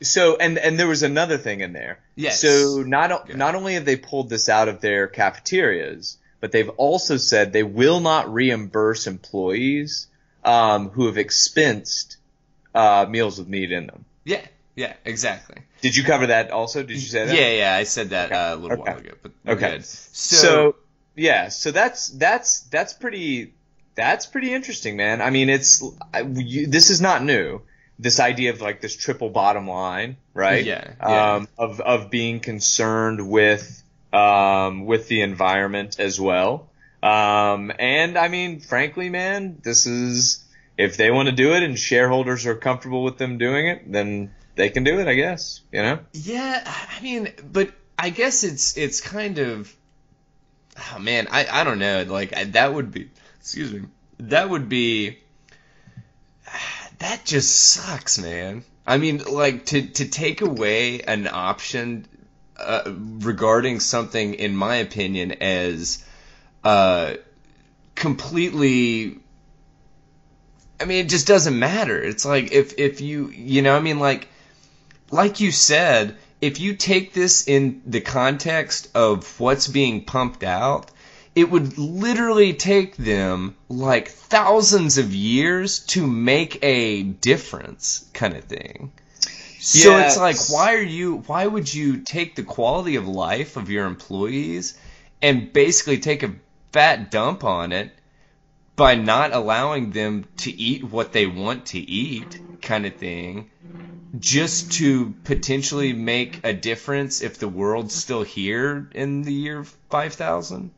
So and there was another thing in there. Yes. So not only have they pulled this out of their cafeterias, but they've also said they will not reimburse employees who have expensed meals with meat in them. Yeah, exactly. Did you cover that also? Did you say that? Yeah, I said that a little while ago. But okay. Good. So that's pretty interesting, man. I mean, this is not new. This idea of like this triple bottom line, right? Yeah. Of being concerned with the environment as well. And I mean, frankly, man, this is, if they want to do it and shareholders are comfortable with them doing it, then they can do it, I guess, you know? Yeah, I mean, but I guess it's kind of, oh man, I don't know, like that would be, that just sucks, man. I mean, like to take away an option regarding something, in my opinion, as completely, I mean, it just doesn't matter. It's like if you know, I mean, like you said, if you take this in the context of what's being pumped out, it would literally take them like thousands of years to make a difference, kind of thing. So it's like, why would you take the quality of life of your employees and basically take a fat dump on it by not allowing them to eat what they want to eat, kind of thing, just to potentially make a difference if the world's still here in the year 5000?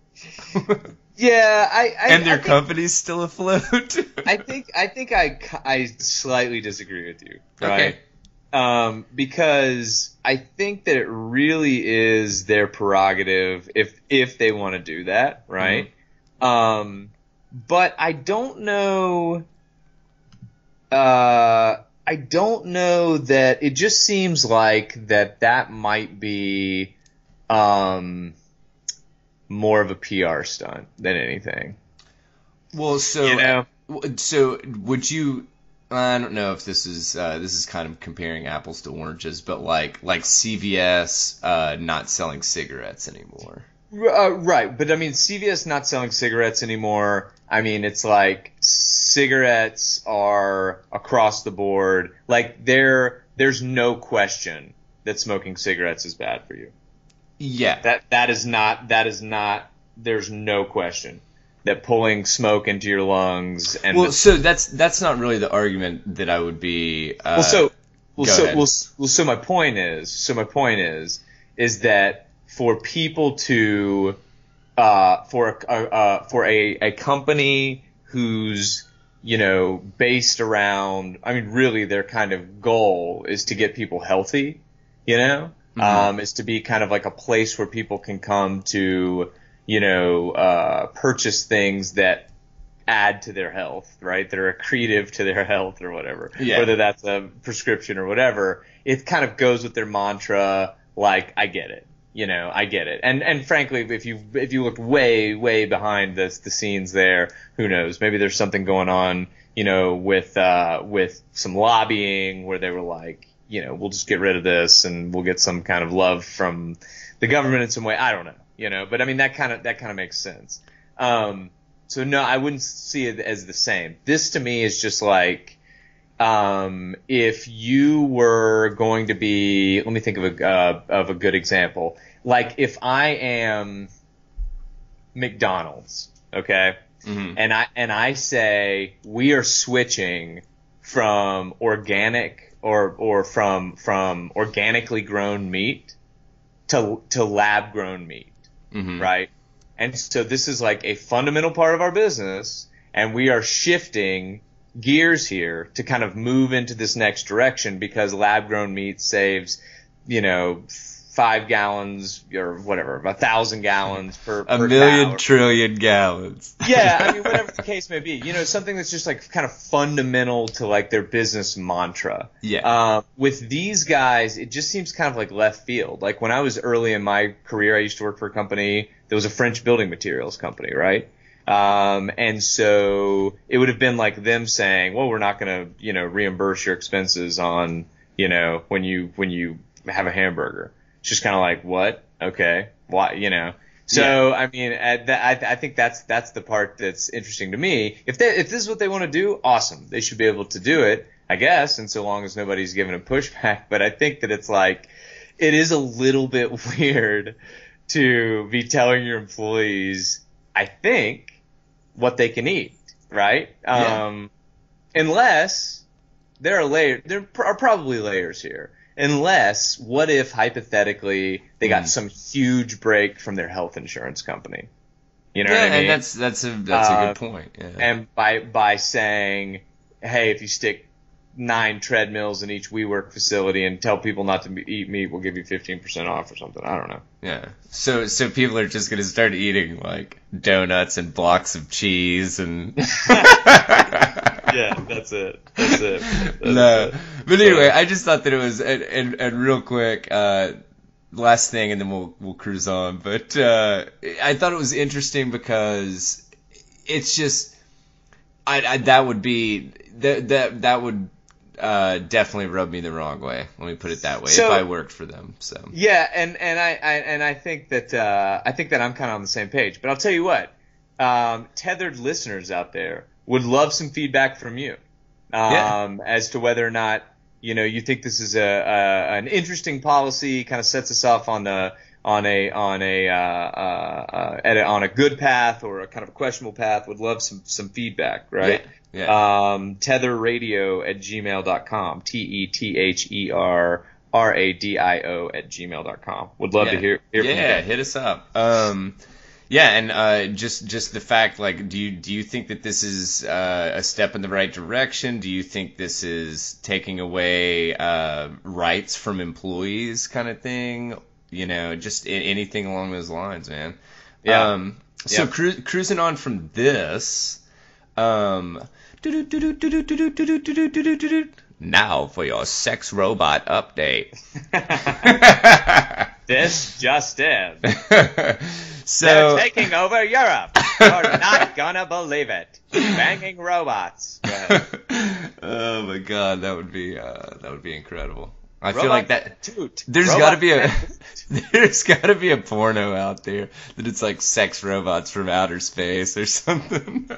Yeah, and their company's still afloat. I think I slightly disagree with you, right? Okay. Because I think that it really is their prerogative if they want to do that, right? Mm-hmm. But I don't know. I don't know that it just seems like that might be more of a PR stunt than anything. Well, so you know? So would you? I don't know if this is kind of comparing apples to oranges, but like CVS not selling cigarettes anymore. Right, but I mean CVS not selling cigarettes anymore. I mean, it's like cigarettes are across the board. Like there's no question that smoking cigarettes is bad for you. Yeah. That is not there's no question that pulling smoke into your lungs and so that's not really the argument that I would be so my point is that for people to for a company who's, you know, based around, I mean, really their kind of goal is to get people healthy, you know, is to be kind of like a place where people can come to, you know, purchase things that add to their health, right? That are accretive to their health or whatever, whether that's a prescription or whatever. It kind of goes with their mantra, like, I get it. You know, I get it. And frankly, if you looked way behind the scenes there, who knows? Maybe there's something going on, you know, with some lobbying where they were like, you know, we'll just get rid of this and we'll get some kind of love from the government in some way. I don't know, you know, but I mean, that kind of makes sense. So no, I wouldn't see it as the same. This to me is just like, if you were going to be, let me think of a good example. Like if I am McDonald's, okay, and I say we are switching from organic or from organically grown meat to lab grown meat, right? And so this is like a fundamental part of our business, and we are shifting gears here to kind of move into this next direction because lab-grown meat saves, 5 gallons or whatever, 1,000 gallons per a million cow. trillion gallons. Yeah, I mean, whatever the case may be, something that's just like kind of fundamental to like their business mantra. Yeah. With these guys, it just seems kind of like left field. Like when I was early in my career, I used to work for a company that was a French building materials company, right? And so it would have been like them saying, well, we're not going to, reimburse your expenses on, when you have a hamburger. It's just kind of like, what? Okay. Why, So, yeah. I mean, I think that's the part that's interesting to me. If this is what they want to do, awesome. They should be able to do it, I guess, and so long as nobody's giving a pushback. But I think that it's like, it is a little bit weird to be telling your employees, I think, what they can eat, right? Yeah. Unless there are probably layers here. Unless, what if hypothetically they got some huge break from their health insurance company? You know what I mean? And that's a good point. Yeah. And by saying, hey, if you stick 9 treadmills in each WeWork facility and tell people not to eat meat, we'll give you 15% off or something. I don't know. Yeah. So people are just gonna start eating like donuts and blocks of cheese and. Yeah, that's it. But anyway, I just thought that it was and real quick, last thing, and then we'll cruise on. But I thought it was interesting because it's just that would definitely rub me the wrong way. Let me put it that way. If I worked for them, so yeah, and I think that I'm kind of on the same page. But I'll tell you what, tethered listeners out there would love some feedback from you as to whether or not you think this is an interesting policy, kind of sets us off on a good path or a kind of a questionable path. Would love some feedback, right? Yeah. tetherradio@gmail.com. TETHERRADIO@gmail.com. Would love to hear from you. Yeah, hit us up. Yeah, and just the fact, like, do you think that this is a step in the right direction? Do you think this is taking away rights from employees, kind of thing? Just anything along those lines, man. Yeah. So cruising on from this. Now for your sex robot update. This just in. So they're taking over Europe. You're not gonna believe it. Banging robots. Go ahead. Oh my god, that would be incredible. I Robot feel like that. toot. There's got to be a porno out there that it's like sex robots from outer space or something.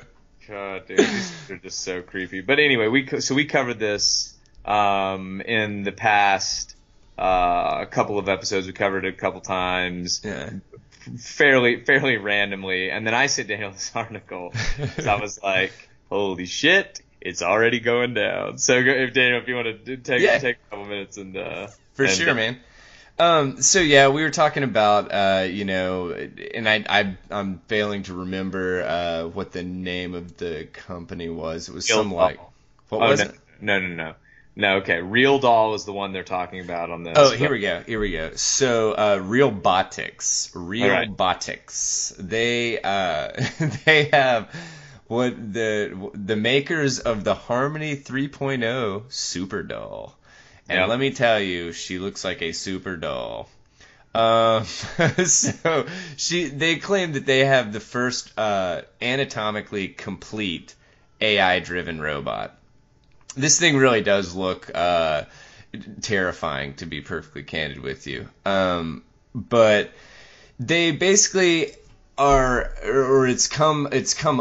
God, dude, they're just so creepy. But anyway, we covered this in the past couple of episodes. We covered it a couple times. Yeah. Fairly randomly, and then I sit down with this article. So I was like, "Holy shit, it's already going down." So, if Daniel, if you want to take a couple minutes and for sure, man. So yeah, we were talking about and I'm failing to remember what the name of the company was. It was some like what was it? No. No, okay. Real Doll is the one they're talking about on this. Oh, here we go. So, Realbotics. They have what the makers of the Harmony 3.0 Super Doll. And let me tell you, she looks like a super doll. So they claim that they have the first anatomically complete AI-driven robot. This thing really does look terrifying, to be perfectly candid with you. But they basically are, or it's come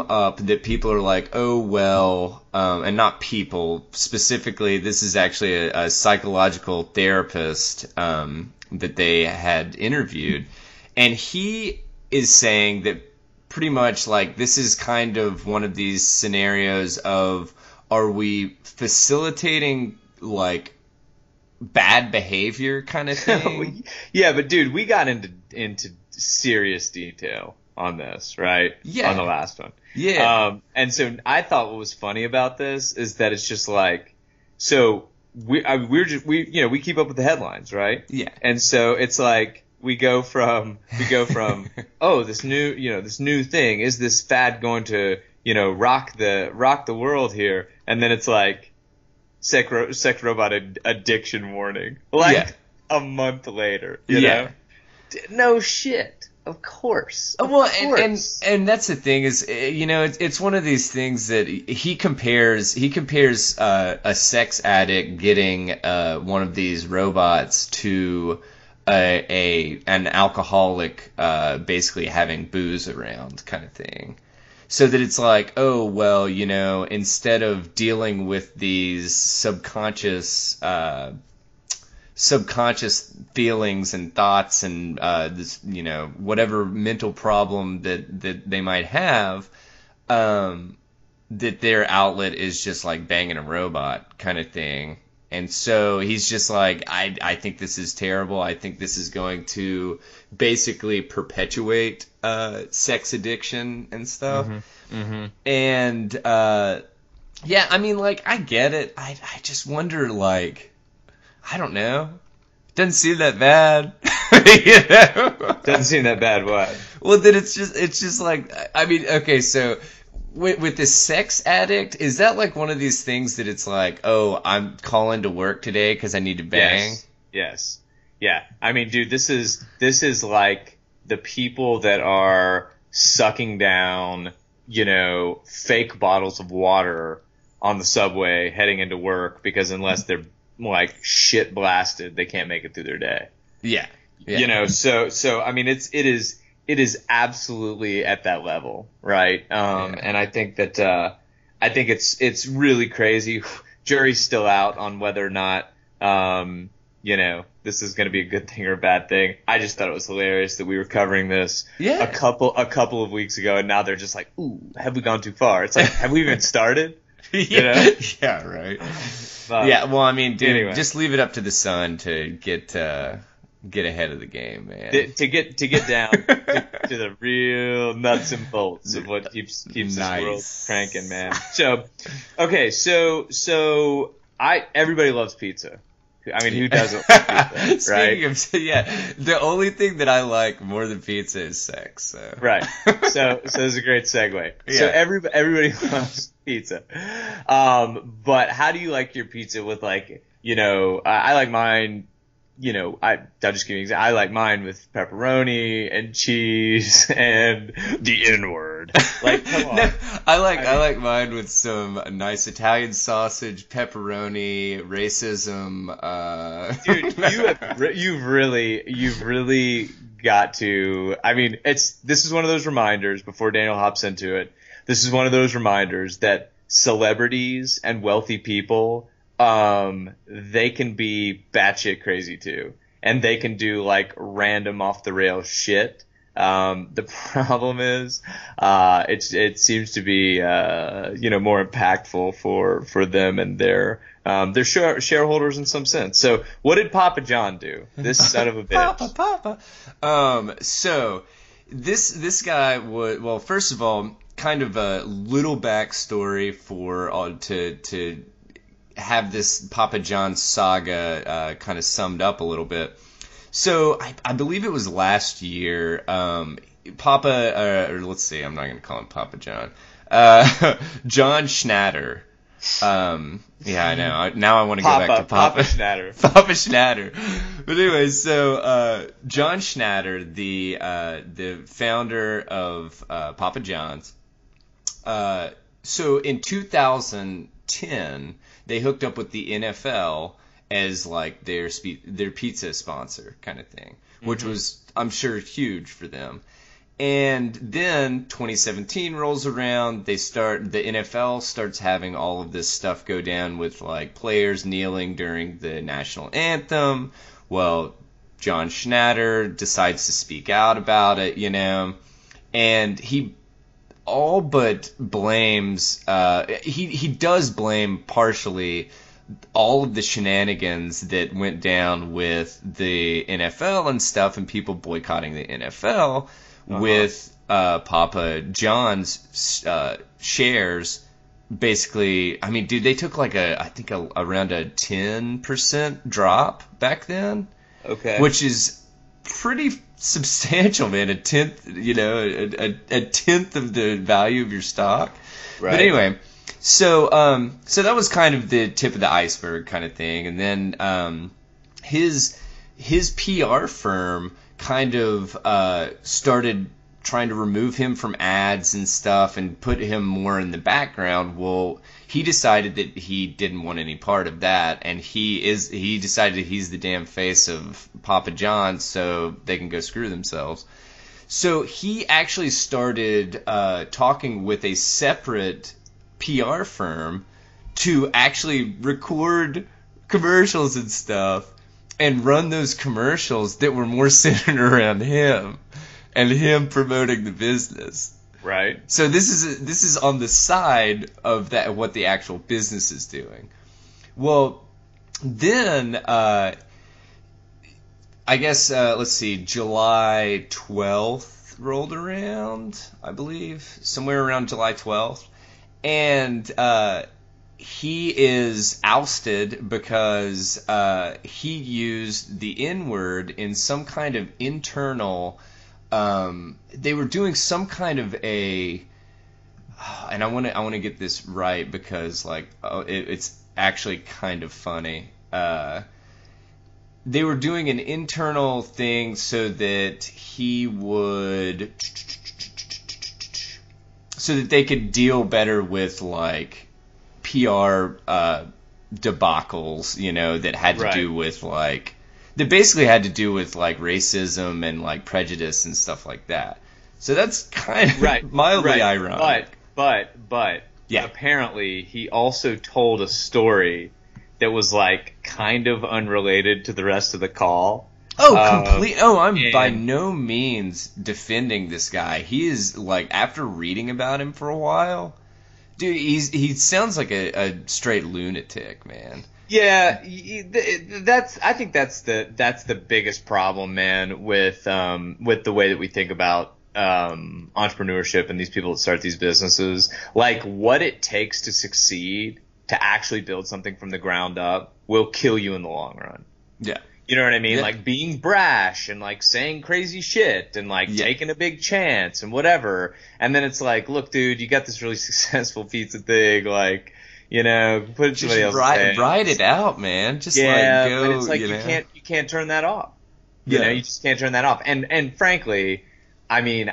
up that people are like, oh well, and not people specifically. This is actually a psychological therapist that they had interviewed, and he is saying that pretty much like this is kind of one of these scenarios of, are we facilitating like bad behavior kind of thing? Yeah, but dude, we got into serious detail on this, right? Yeah. On the last one. Yeah. And so I thought what was funny about this is that it's just like, so we keep up with the headlines, right? Yeah. And so it's like we go from oh, this new thing, is this fad going to, rock the world here? And then it's like sex robot addiction warning. Like a month later, you know? No shit. Of course. Well, and that's the thing is, it's one of these things that he compares a sex addict getting one of these robots to an alcoholic basically having booze around kind of thing. So that it's like, oh, well, instead of dealing with these subconscious feelings and thoughts and this, whatever mental problem that they might have, that their outlet is just like banging a robot kind of thing. And so he's just like, I think this is terrible. I think this is going to basically perpetuate sex addiction and stuff. Mm-hmm. Mm-hmm. And I mean, like, I get it. I just wonder, like, I don't know. Doesn't seem that bad. Doesn't seem that bad. What? Well, then it's just like, I mean, okay, so with this sex addict, is that like one of these things that it's like, oh, I'm calling to work today because I need to bang? Yes. Yeah. I mean, dude, this is like the people that are sucking down, fake bottles of water on the subway heading into work because unless they're like shit blasted, they can't make it through their day. Yeah. So I mean, it is absolutely at that level, right? And I think that it's really crazy. Jury's still out on whether or not this is going to be a good thing or a bad thing. I just thought it was hilarious that we were covering this a couple of weeks ago, and now they're just like, ooh, have we gone too far? It's like, have we even started? Yeah, right. Yeah, well, I mean, dude, anyway. Just leave it up to the sun to get ahead of the game, man. To get down to the real nuts and bolts of what keeps this world cranking, man. So, okay, so everybody loves pizza. I mean, who doesn't love pizza, right? Speaking of, the only thing that I like more than pizza is sex. So. Right. So this is a great segue. Yeah. So everybody loves pizza. But how do you like your pizza with like, I like mine, I'll just give you an example. I like mine with pepperoni and cheese and the N-word. Like, come on. No, I like mine with some nice Italian sausage, pepperoni, racism. Dude, you've really got to. I mean, this is one of those reminders before Daniel hops into it. This is one of those reminders that celebrities and wealthy people, they can be batshit crazy too, and they can do like random off the rails shit. The problem is, it seems to be, more impactful for them and their shareholders in some sense. So what did Papa John do? This son of a bitch. Papa. So this guy would, well, first of all, kind of a little backstory to have this Papa John saga kind of summed up a little bit. So I believe it was last year. Papa, or let's see, I'm not going to call him Papa John. John Schnatter. Yeah, I know. Now I want to go back to Papa Schnatter. Papa Schnatter. But anyway, so John Schnatter, the founder of Papa John's. So in 2010, they hooked up with the NFL as like their pizza sponsor kind of thing, which was, I'm sure, huge for them. And then 2017 rolls around, the NFL starts having all of this stuff go down with like players kneeling during the national anthem. Well, John Schnatter decides to speak out about it, and he all but blames, he does blame partially all of the shenanigans that went down with the NFL and stuff and people boycotting the NFL with Papa John's shares. Basically, I mean, dude, they took like around a 10% drop back then. Okay. Which is pretty substantial, man. A tenth, a tenth of the value of your stock. Right. But anyway, so that was kind of the tip of the iceberg kind of thing. And then his PR firm kind of started trying to remove him from ads and stuff and put him more in the background. Well, he decided that he didn't want any part of that, and he decided he's the damn face of Papa John's, so they can go screw themselves. So he actually started talking with a separate PR firm to actually record commercials and stuff and run those commercials that were more centered around him and him promoting the business. Right. So this is on the side of that, what the actual business is doing. Well, then I guess let's see, July 12th rolled around, I believe, somewhere around July 12th, and he is ousted because he used the N-word in some kind of internal. They were doing some kind of and I want to get this right because it's actually kind of funny. They were doing an internal thing so that they could deal better with like PR debacles, that had to do with like. That basically had to do with like racism and like prejudice and stuff like that. So that's kind of mildly ironic. But yeah. Apparently he also told a story that was like kind of unrelated to the rest of the call. I'm by no means defending this guy. He is like, after reading about him for a while, dude, he sounds like a straight lunatic, man. Yeah, I think that's the biggest problem, man, with the way that we think about entrepreneurship and these people that start these businesses. Like, what it takes to succeed, to actually build something from the ground up, will kill you in the long run. Yeah. You know what I mean? Yeah. Like being brash and like saying crazy shit and like taking a big chance and whatever. And then it's like, look, dude, you got this really successful pizza thing, like. Put somebody else. Ride it out, man. Just go. But it's like you can't turn that off. You just can't turn that off. And frankly, I mean,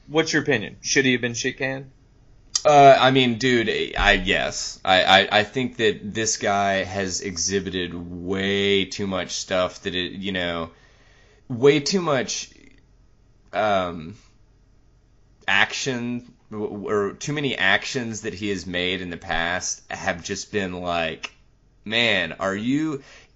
what's your opinion? Should he have been shit canned? I mean, dude, yes. I think that this guy has exhibited way too much stuff that way too much action. Or too many actions that he has made in the past have just been like, man,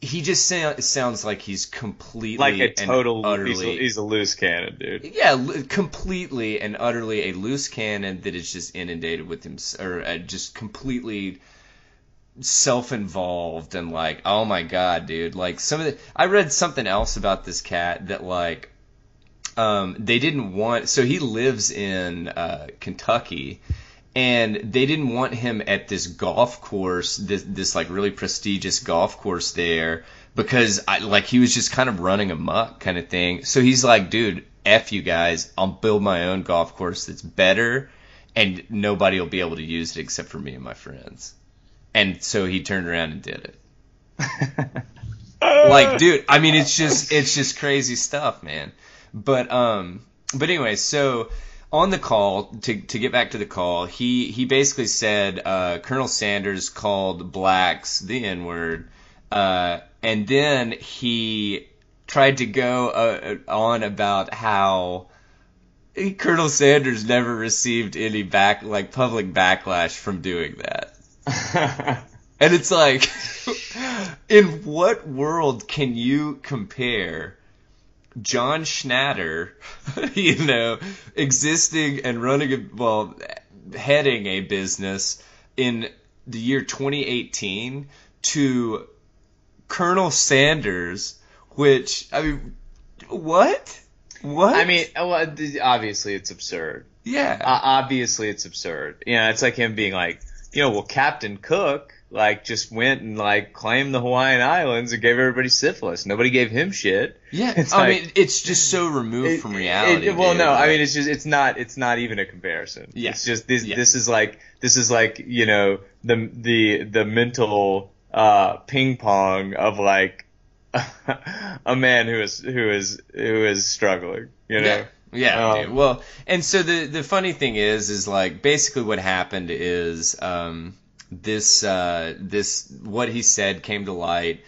he just sounds like he's completely like a total and utterly, he's a loose cannon, dude. Yeah, completely and utterly a loose cannon that is just inundated with him, or just completely self-involved and like, oh my god, dude. Like I read something else about this cat that like. They didn't want, so he lives in Kentucky, and they didn't want him at this golf course, this like really prestigious golf course there, because he was just kind of running amok kind of thing. So he's like, dude, F you guys, I'll build my own golf course that's better, and nobody will be able to use it except for me and my friends. And so he turned around and did it. Like, dude, I mean, it's just crazy stuff, man. But anyway, so on the call, to get back to the call, he basically said Colonel Sanders called blacks the N-word, and then he tried to go on about how Colonel Sanders never received any public backlash from doing that. And it's like, in what world can you compare John Schnatter, existing and heading a business in the year 2018 to Colonel Sanders, which, I mean, what? What? I mean, well, obviously it's absurd. Yeah. Obviously it's absurd. You know, it's like him being like, well, Captain Cook, like, just went and, like, claimed the Hawaiian Islands and gave everybody syphilis. Nobody gave him shit. Yeah. It's I mean, it's just so removed from reality. Well, dude. no, like, I mean, it's not even a comparison. Yeah. It's just, this is like, the mental, ping pong of, like, a man who is struggling, Yeah. Yeah, dude. Well, and so the funny thing is like basically what happened is this what he said came to light.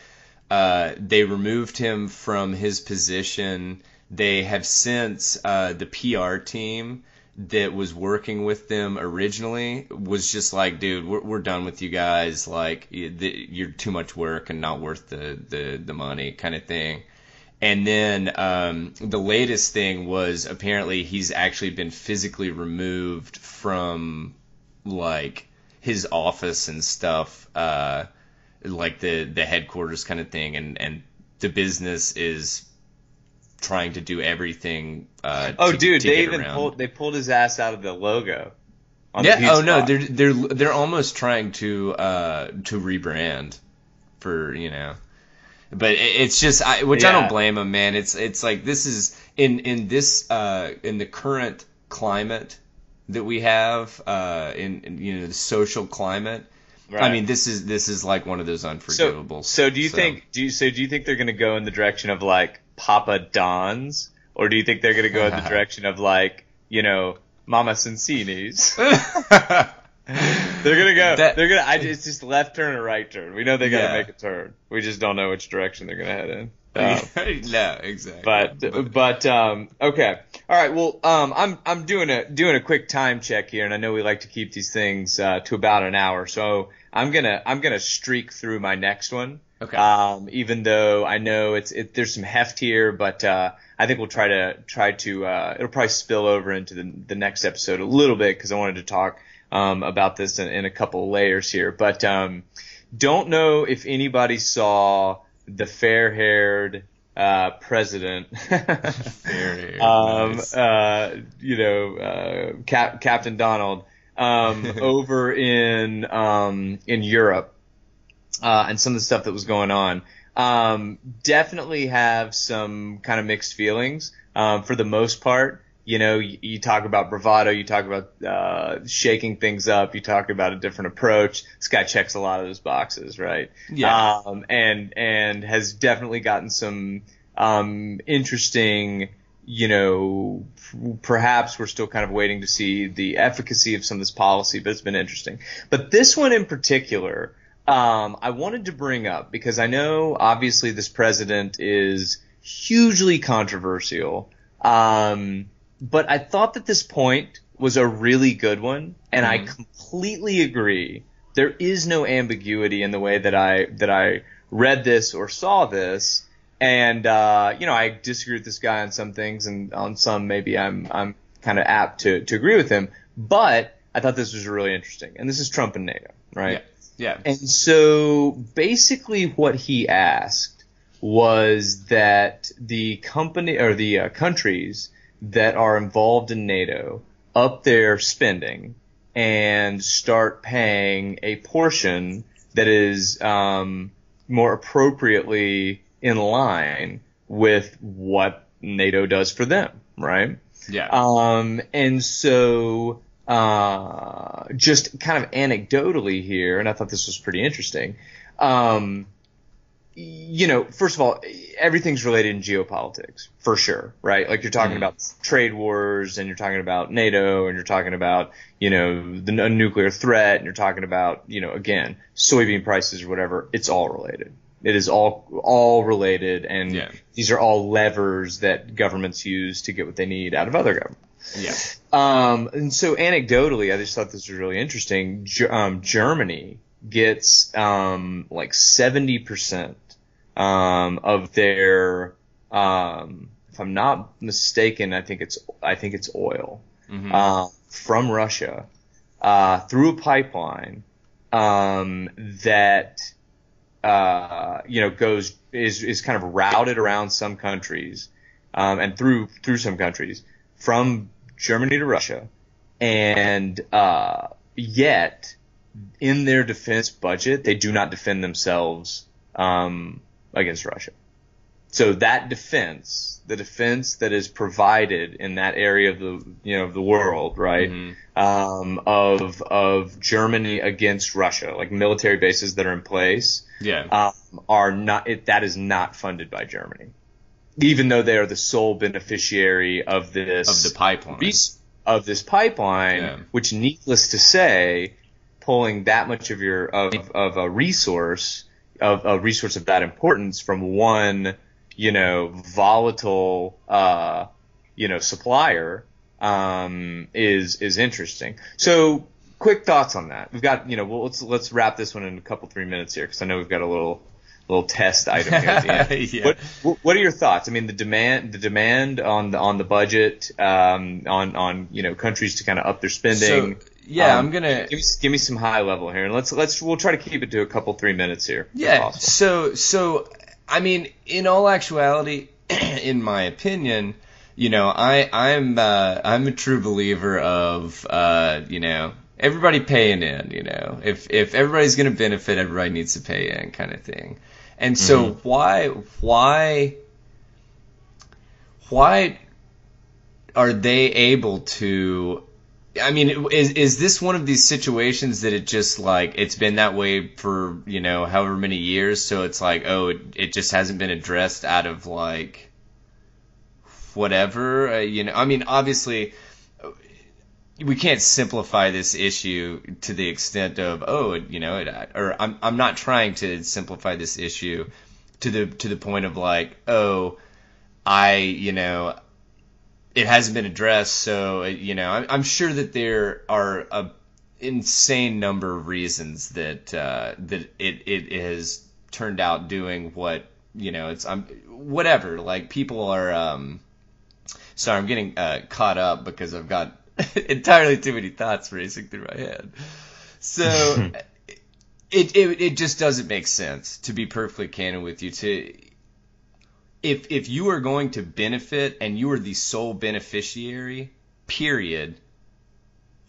They removed him from his position. They have since the PR team that was working with them originally was just like, dude, we're done with you guys. Like, you're too much work and not worth the money, kind of thing. And then the latest thing was apparently he's actually been physically removed from like his office and stuff, like the headquarters kind of thing, and the business is trying to do everything. They pulled his ass out of the logo. Yeah. Oh no, they're almost trying to rebrand for But it's just, I don't blame him, man. It's like this is in the current climate that we have, in the social climate. Right. I mean, this is like one of those unforgivable. So do you think they're going to go in the direction of like Papa Don's, or do you think they're going to go in the direction of like Mama Cincini's? They're gonna go. It's just left turn or right turn. We know they gotta make a turn. We just don't know which direction they're gonna head in. No, exactly. But okay. All right. Well, I'm doing a quick time check here, and I know we like to keep these things to about an hour. So I'm gonna streak through my next one. Okay. Even though I know there's some heft here, but I think we'll try to it'll probably spill over into the next episode a little bit because I wanted to talk about this in a couple of layers here. But don't know if anybody saw the fair-haired president, fair-haired, nice. Captain Donald, over in Europe, and some of the stuff that was going on. Definitely have some kind of mixed feelings. For the most part. You talk about bravado, you talk about shaking things up, you talk about a different approach. This guy checks a lot of those boxes, right? Yeah. And has definitely gotten some interesting, perhaps we're still kind of waiting to see the efficacy of some of this policy, but it's been interesting. But this one in particular, I wanted to bring up because I know obviously this president is hugely controversial. But I thought that this point was a really good one, and I completely agree. There is no ambiguity in the way that I read this or saw this, and I disagree with this guy on some things, and on some maybe I'm kind of apt to agree with him. But I thought this was really interesting, and this is Trump and NATO, right? Yeah. And so basically, what he asked was that the company or the countries that are involved in NATO up their spending and start paying a portion that is more appropriately in line with what NATO does for them, right? Yeah. And so just kind of anecdotally here, and I thought this was pretty interesting, first of all, everything's related in geopolitics, for sure, right? Like you're talking about trade wars, and you're talking about NATO, and you're talking about, the nuclear threat, and you're talking about, again, soybean prices or whatever. It's all related. It is all related, and these are all levers that governments use to get what they need out of other governments. Yeah. And so anecdotally, I just thought this was really interesting. Germany gets like 70% of their, if I'm not mistaken, I think it's oil from Russia through a pipeline that is kind of routed around some countries and through some countries from Germany to Russia, and yet in their defense budget they do not defend themselves against Russia. So that defense, the defense that is provided in that area of the world, right, of Germany against Russia, like military bases that are in place, are not. That is not funded by Germany, even though they are the sole beneficiary of this pipeline, which, needless to say, pulling that much of a resource of that importance from one volatile supplier is interesting. So quick thoughts on that. We've got let's wrap this one in a couple 3 minutes here, because I know we've got a little test item here at the end. What are your thoughts? I mean, the demand on the budget, on countries to kind of up their spending. So, I'm gonna give me some high level here, and we'll try to keep it to a couple 3 minutes here. Yeah. So I mean, in all actuality, in my opinion, I'm a true believer of everybody paying in. If everybody's going to benefit, everybody needs to pay in, kind of thing. And so why are they able to? I mean, is this one of these situations that it just it's been that way for however many years? So it's it just hasn't been addressed out of whatever. I mean, obviously, we can't simplify this issue to the extent of I'm not trying to simplify this issue to the point of it hasn't been addressed, so I'm sure that there are a insane number of reasons that it has turned out doing what whatever. People are sorry, I'm getting caught up because I've got entirely too many thoughts racing through my head. So it just doesn't make sense, to be perfectly candid with you, if you are going to benefit and you are the sole beneficiary, period,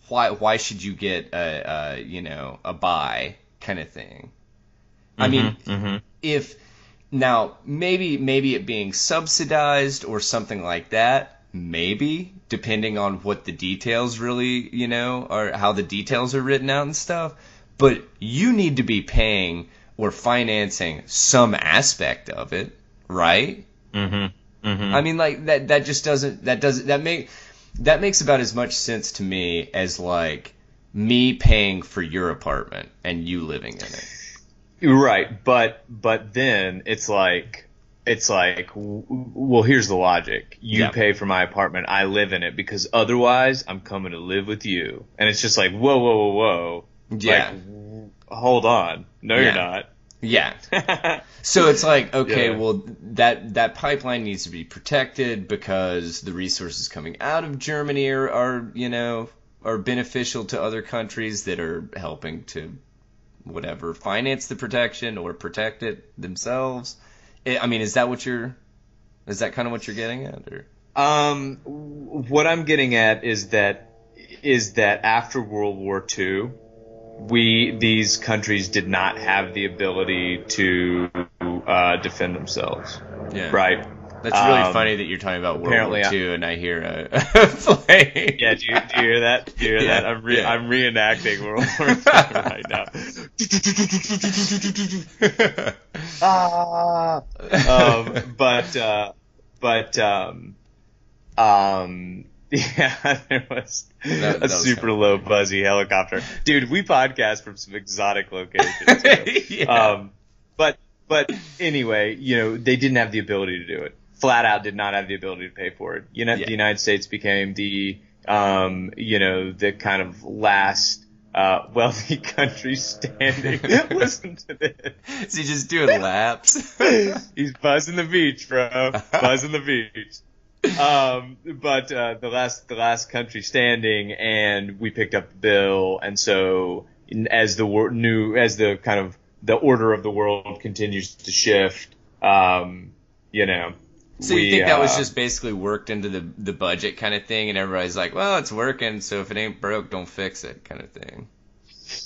why should you get a buy kind of thing? I mean, if now maybe it being subsidized or something like that, maybe, depending on what the details really, or how the details are written out and stuff, but you need to be paying or financing some aspect of it. Right? I mean, that just doesn't that makes about as much sense to me as me paying for your apartment and you living in it. Right, but then it's well, here's the logic. You pay for my apartment, I live in it, because otherwise I'm coming to live with you. And it's just whoa. Yeah. Hold on. No, you're not. Yeah. So it's well, that pipeline needs to be protected because the resources coming out of Germany are beneficial to other countries that are helping to finance the protection or protect it themselves. I mean, is that kind of what you're getting at, or? What I'm getting at is that after World War II, these countries did not have the ability to defend themselves. Yeah. Right. That's really funny that you're talking about World War II and I hear a plane. Yeah, do you hear that? Do you hear that? I'm reenacting World War II right now. Yeah, there was a super low buzzy helicopter. Dude, we podcast from some exotic locations. Yeah. But anyway, they didn't have the ability to do it. Flat out did not have the ability to pay for it. The United States became the the kind of last wealthy country standing. Listen to this. Is he just doing laps? He's buzzing the beach, bro. Buzzing the beach. But the last country standing, and we picked up the bill, and so as the order of the world continues to shift, So you think that was just basically worked into the budget kind of thing, and everybody's like, well, it's working, so if it ain't broke, don't fix it kind of thing.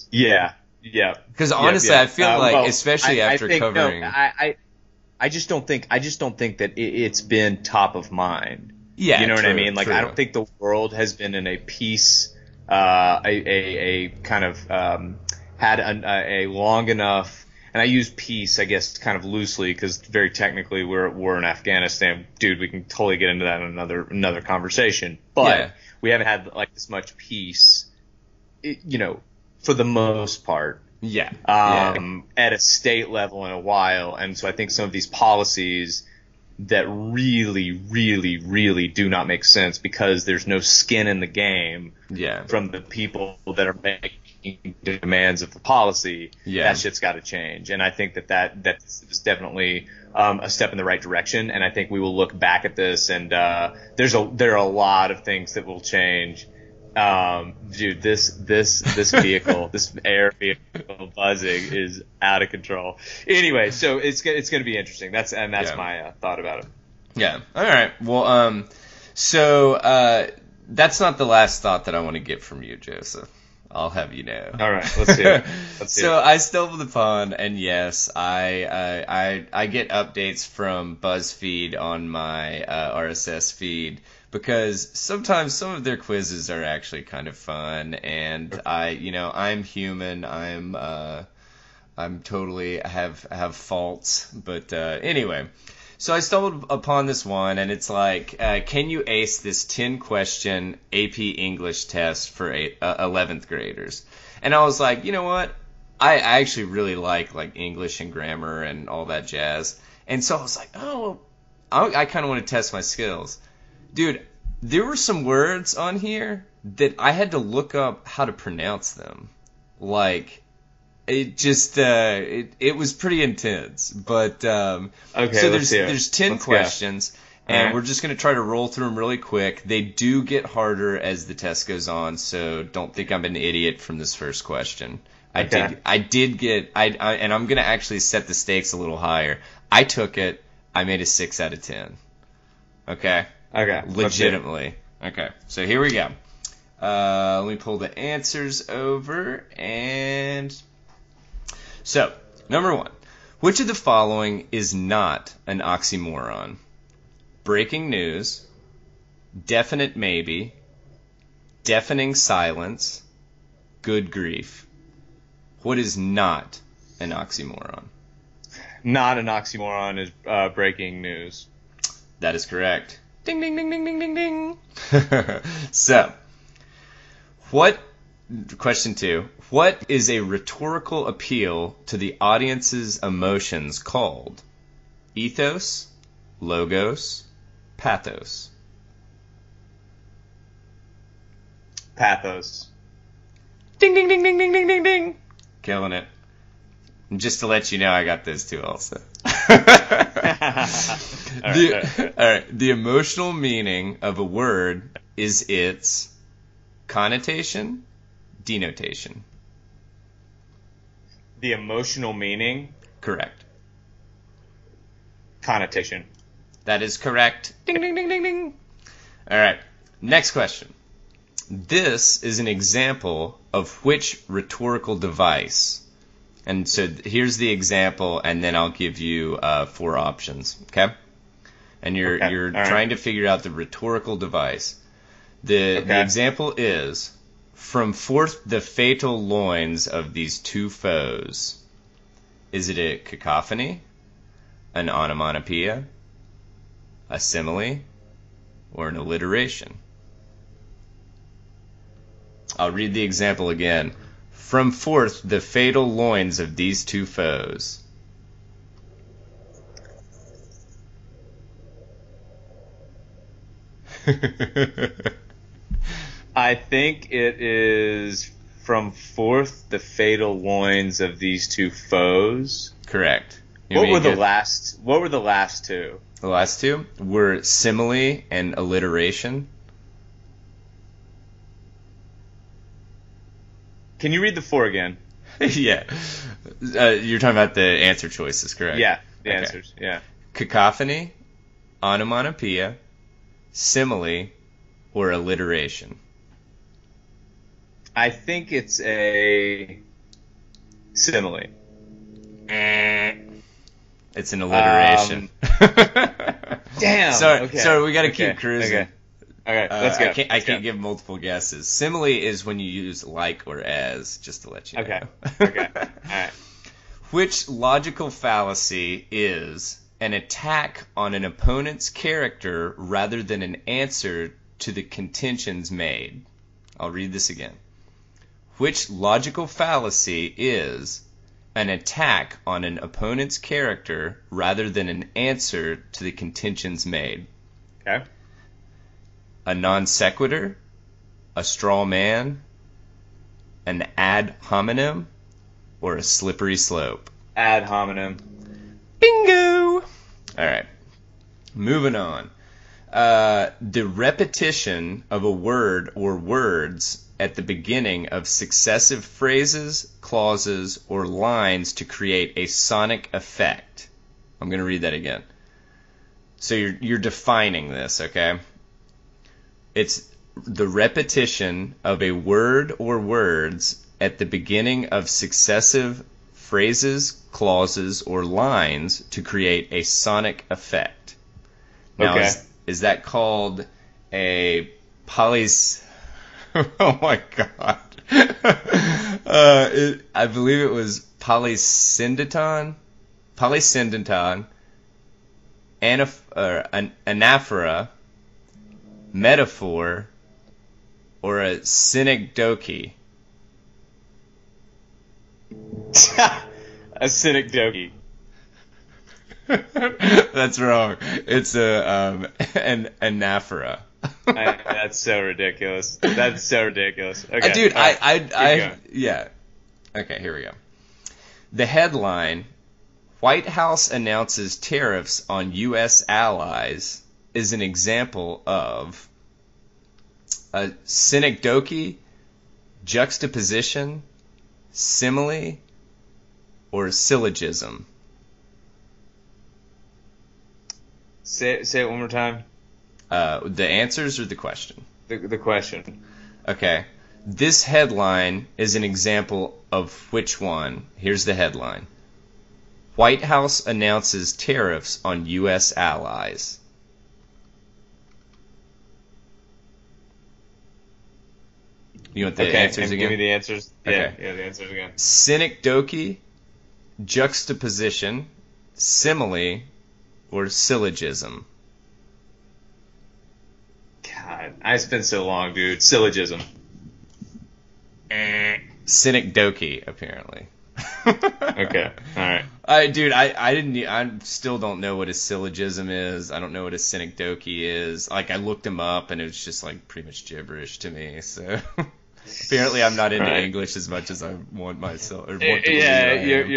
Yeah. Because honestly, I feel like, especially after covering, I just don't think that it's been top of mind. Yeah, you know what I mean? Like, true. I don't think the world has been in a peace, a kind of had a long enough. And I use peace, I guess, kind of loosely because very technically we're at war in Afghanistan. Dude, we can totally get into that in another conversation. But we haven't had like this much peace, for the most part. At a state level in a while. And so I think some of these policies that really, really, really do not make sense because there's no skin in the game from the people that are making demands of the policy, that shit's got to change. And I think that is definitely a step in the right direction. And I think we will look back at this and there are a lot of things that will change. Dude, this vehicle, this air vehicle buzzing is out of control. Anyway, so it's going to be interesting. That's my thought about it. Yeah. All right. Well, so that's not the last thought that I want to get from you, Joseph. I'll have you know. All right, let's hear it. So I stumbled upon, and yes, I get updates from BuzzFeed on my RSS feed because sometimes some of their quizzes are actually kind of fun, and I'm human. I'm totally have faults, but anyway. So I stumbled upon this one, and it's like, can you ace this 10-question AP English test for 11th graders? And I was like, you know what? I actually really like English and grammar and all that jazz. And so I was like, oh, I kind of want to test my skills. Dude, there were some words on here that I had to look up how to pronounce them. Like... It just it was pretty intense, but okay. So there's 10 questions, and we're just gonna try to roll through them really quick. They do get harder as the test goes on, so don't think I'm an idiot from this first question. Okay. I did get and I'm gonna actually set the stakes a little higher. I took it. I made a 6 out of 10. Okay. Okay. Legitimately. Okay. So here we go. Let me pull the answers over and. So, number 1. Which of the following is not an oxymoron? Breaking news, definite maybe, deafening silence, good grief. What is not an oxymoron? Not an oxymoron is breaking news. That is correct. Ding, ding, ding, ding, ding, ding, ding. So, question 2. What is a rhetorical appeal to the audience's emotions called? Ethos, logos, pathos. Pathos. Ding, ding, ding, ding, ding, ding, ding, ding. Killing it. And just to let you know, I got those two also. All right. The emotional meaning of a word is its connotation, denotation. The emotional meaning? Correct. Connotation. That is correct. Ding, ding, ding, ding, ding. All right. Next question. This is an example of which rhetorical device? And so here's the example, and then I'll give you 4 options. Okay? And you're trying to figure out the rhetorical device. The example is, from forth the fatal loins of these two foes. Is it a cacophony, an onomatopoeia, a simile, or an alliteration? I'll read the example again. From forth the fatal loins of these two foes. I think it is from forth the fatal loins of these two foes. Correct. What were the last two? The last two were simile and alliteration. Can you read the 4 again? Yeah. You're talking about the answer choices, correct? Yeah, the answers, yeah. Cacophony, onomatopoeia, simile, or alliteration? I think it's a simile. It's an alliteration. Damn. Sorry, we got to keep cruising. Okay, let's go. I can't give multiple guesses. Simile is when you use like or as, just to let you know. Okay. All right. Which logical fallacy is an attack on an opponent's character rather than an answer to the contentions made? I'll read this again. Which logical fallacy is an attack on an opponent's character rather than an answer to the contentions made? Okay. A non sequitur, a straw man, an ad hominem, or a slippery slope? Ad hominem. Bingo! All right. Moving on. The repetition of a word or words at the beginning of successive phrases, clauses, or lines to create a sonic effect. I'm going to read that again. So you're defining this, okay? It's the repetition of a word or words at the beginning of successive phrases, clauses, or lines to create a sonic effect. Now, Okay. Is that called a polys... Oh my god. I believe it was polysyndeton, anaphora, metaphor, or a synecdoche. A synecdoche. That's wrong. It's an anaphora. That's so ridiculous. That's so ridiculous. Okay, Dude, right, yeah. Okay, here we go. The headline, White House announces tariffs on U.S. allies, is an example of a synecdoche, juxtaposition, simile, or syllogism. Say it one more time. The answers or the question? The question. Okay. This headline is an example of which one? Here's the headline. White House announces tariffs on U.S. allies. You want the answers again? Give me the answers. Okay. Yeah, the answers again. Synecdoche, juxtaposition, simile, or syllogism. God, it's been so long, dude. Syllogism. Synecdoche, apparently. Okay, all right. Dude, I still don't know what a syllogism is. I don't know what a synecdoche is. Like, I looked them up, and it was just like pretty much gibberish to me. So apparently, I'm not into English as much as I want myself. Or want to believe I am.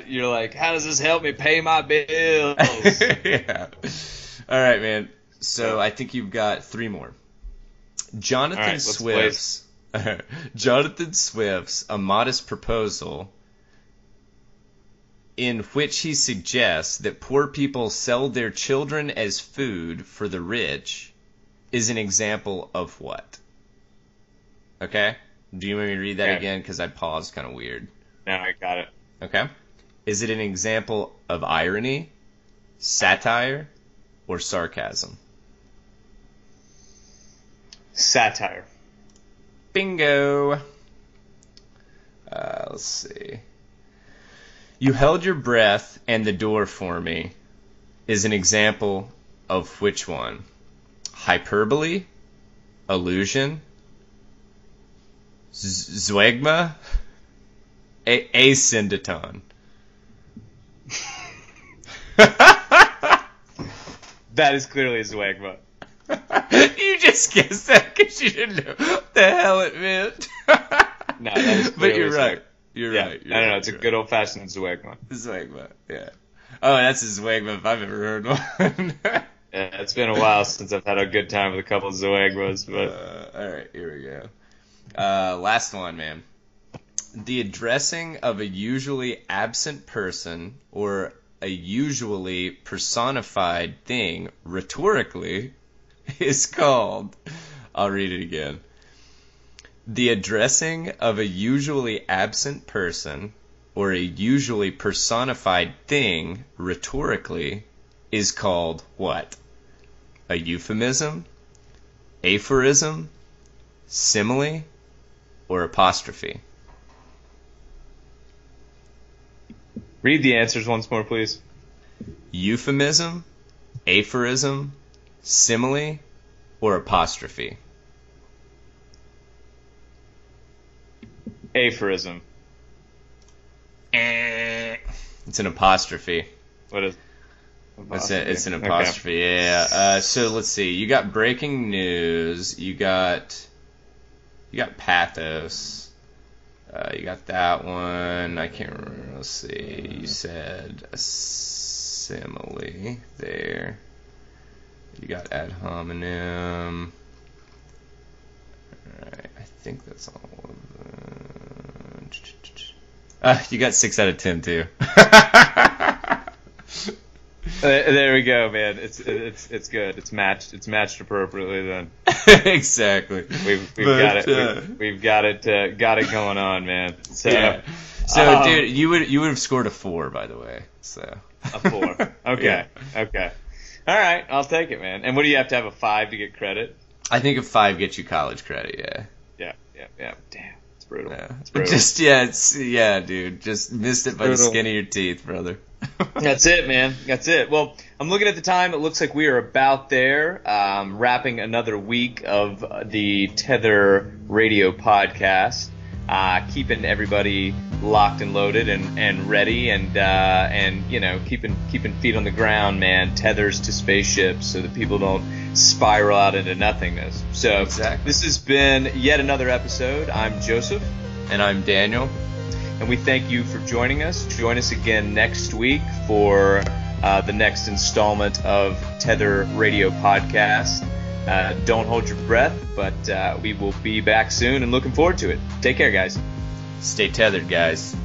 You're like, how does this help me pay my bills? Yeah. All right, man. So I think you've got three more. Jonathan Swift's A Modest Proposal, in which he suggests that poor people sell their children as food for the rich, is an example of what? Okay? Do you want me to read that again? Because I paused kind of weird. No, I got it. Okay? Is it an example of irony, satire, or sarcasm? Satire. Bingo! Let's see. You held your breath and the door for me is an example of which one? Hyperbole, illusion, Zwegma, asyndeton. That is clearly a Zwegma. You just guessed that because you didn't know what the hell it meant. No, that is clearly but you're right. You're yeah. right. No, it's a good old-fashioned Zwegma. Zwegma, yeah. Oh, that's a Zwegma if I've ever heard one. Yeah, it's been a while since I've had a good time with a couple of Zwegmas, but... all right, here we go. Last one, man. The addressing of a usually absent person or a usually personified thing rhetorically is called, I'll read it again. The addressing of a usually absent person or a usually personified thing rhetorically is called what? A euphemism, aphorism, simile, or apostrophe? Read the answers once more, please. Euphemism, aphorism, simile, or apostrophe? Aphorism. It's an apostrophe. What is apostrophe? It's an apostrophe, okay. Yeah. So let's see. You got breaking news. You got pathos. You got that one. I can't remember. Let's see. You said a simile there. You got ad hominem. Alright, I think that's all of them. You got 6 out of 10 too. There we go, man. It's good. It's matched appropriately then. Exactly. We've got it going on, man. So, yeah. So dude, you would have scored a 4, by the way. So a 4. Okay. Yeah. Okay. All right, I'll take it, man. And what do you have to have, a 5 to get credit? I think a 5 gets you college credit. Yeah. Yeah. Damn. It's brutal. Yeah. It's brutal. Dude. Just missed it by the skin of your teeth, brother. That's it, man. That's it. Well, I'm looking at the time. It looks like we are about there, wrapping another week of the Tether Radio podcast, keeping everybody locked and loaded and ready, and keeping feet on the ground, man. Tethers to spaceships so that people don't spiral out into nothingness. So exactly. This has been yet another episode. I'm Joseph. And I'm Daniel. And we thank you for joining us. Join us again next week for the next installment of Tether Radio Podcast. Don't hold your breath, but we will be back soon and looking forward to it. Take care, guys. Stay tethered, guys.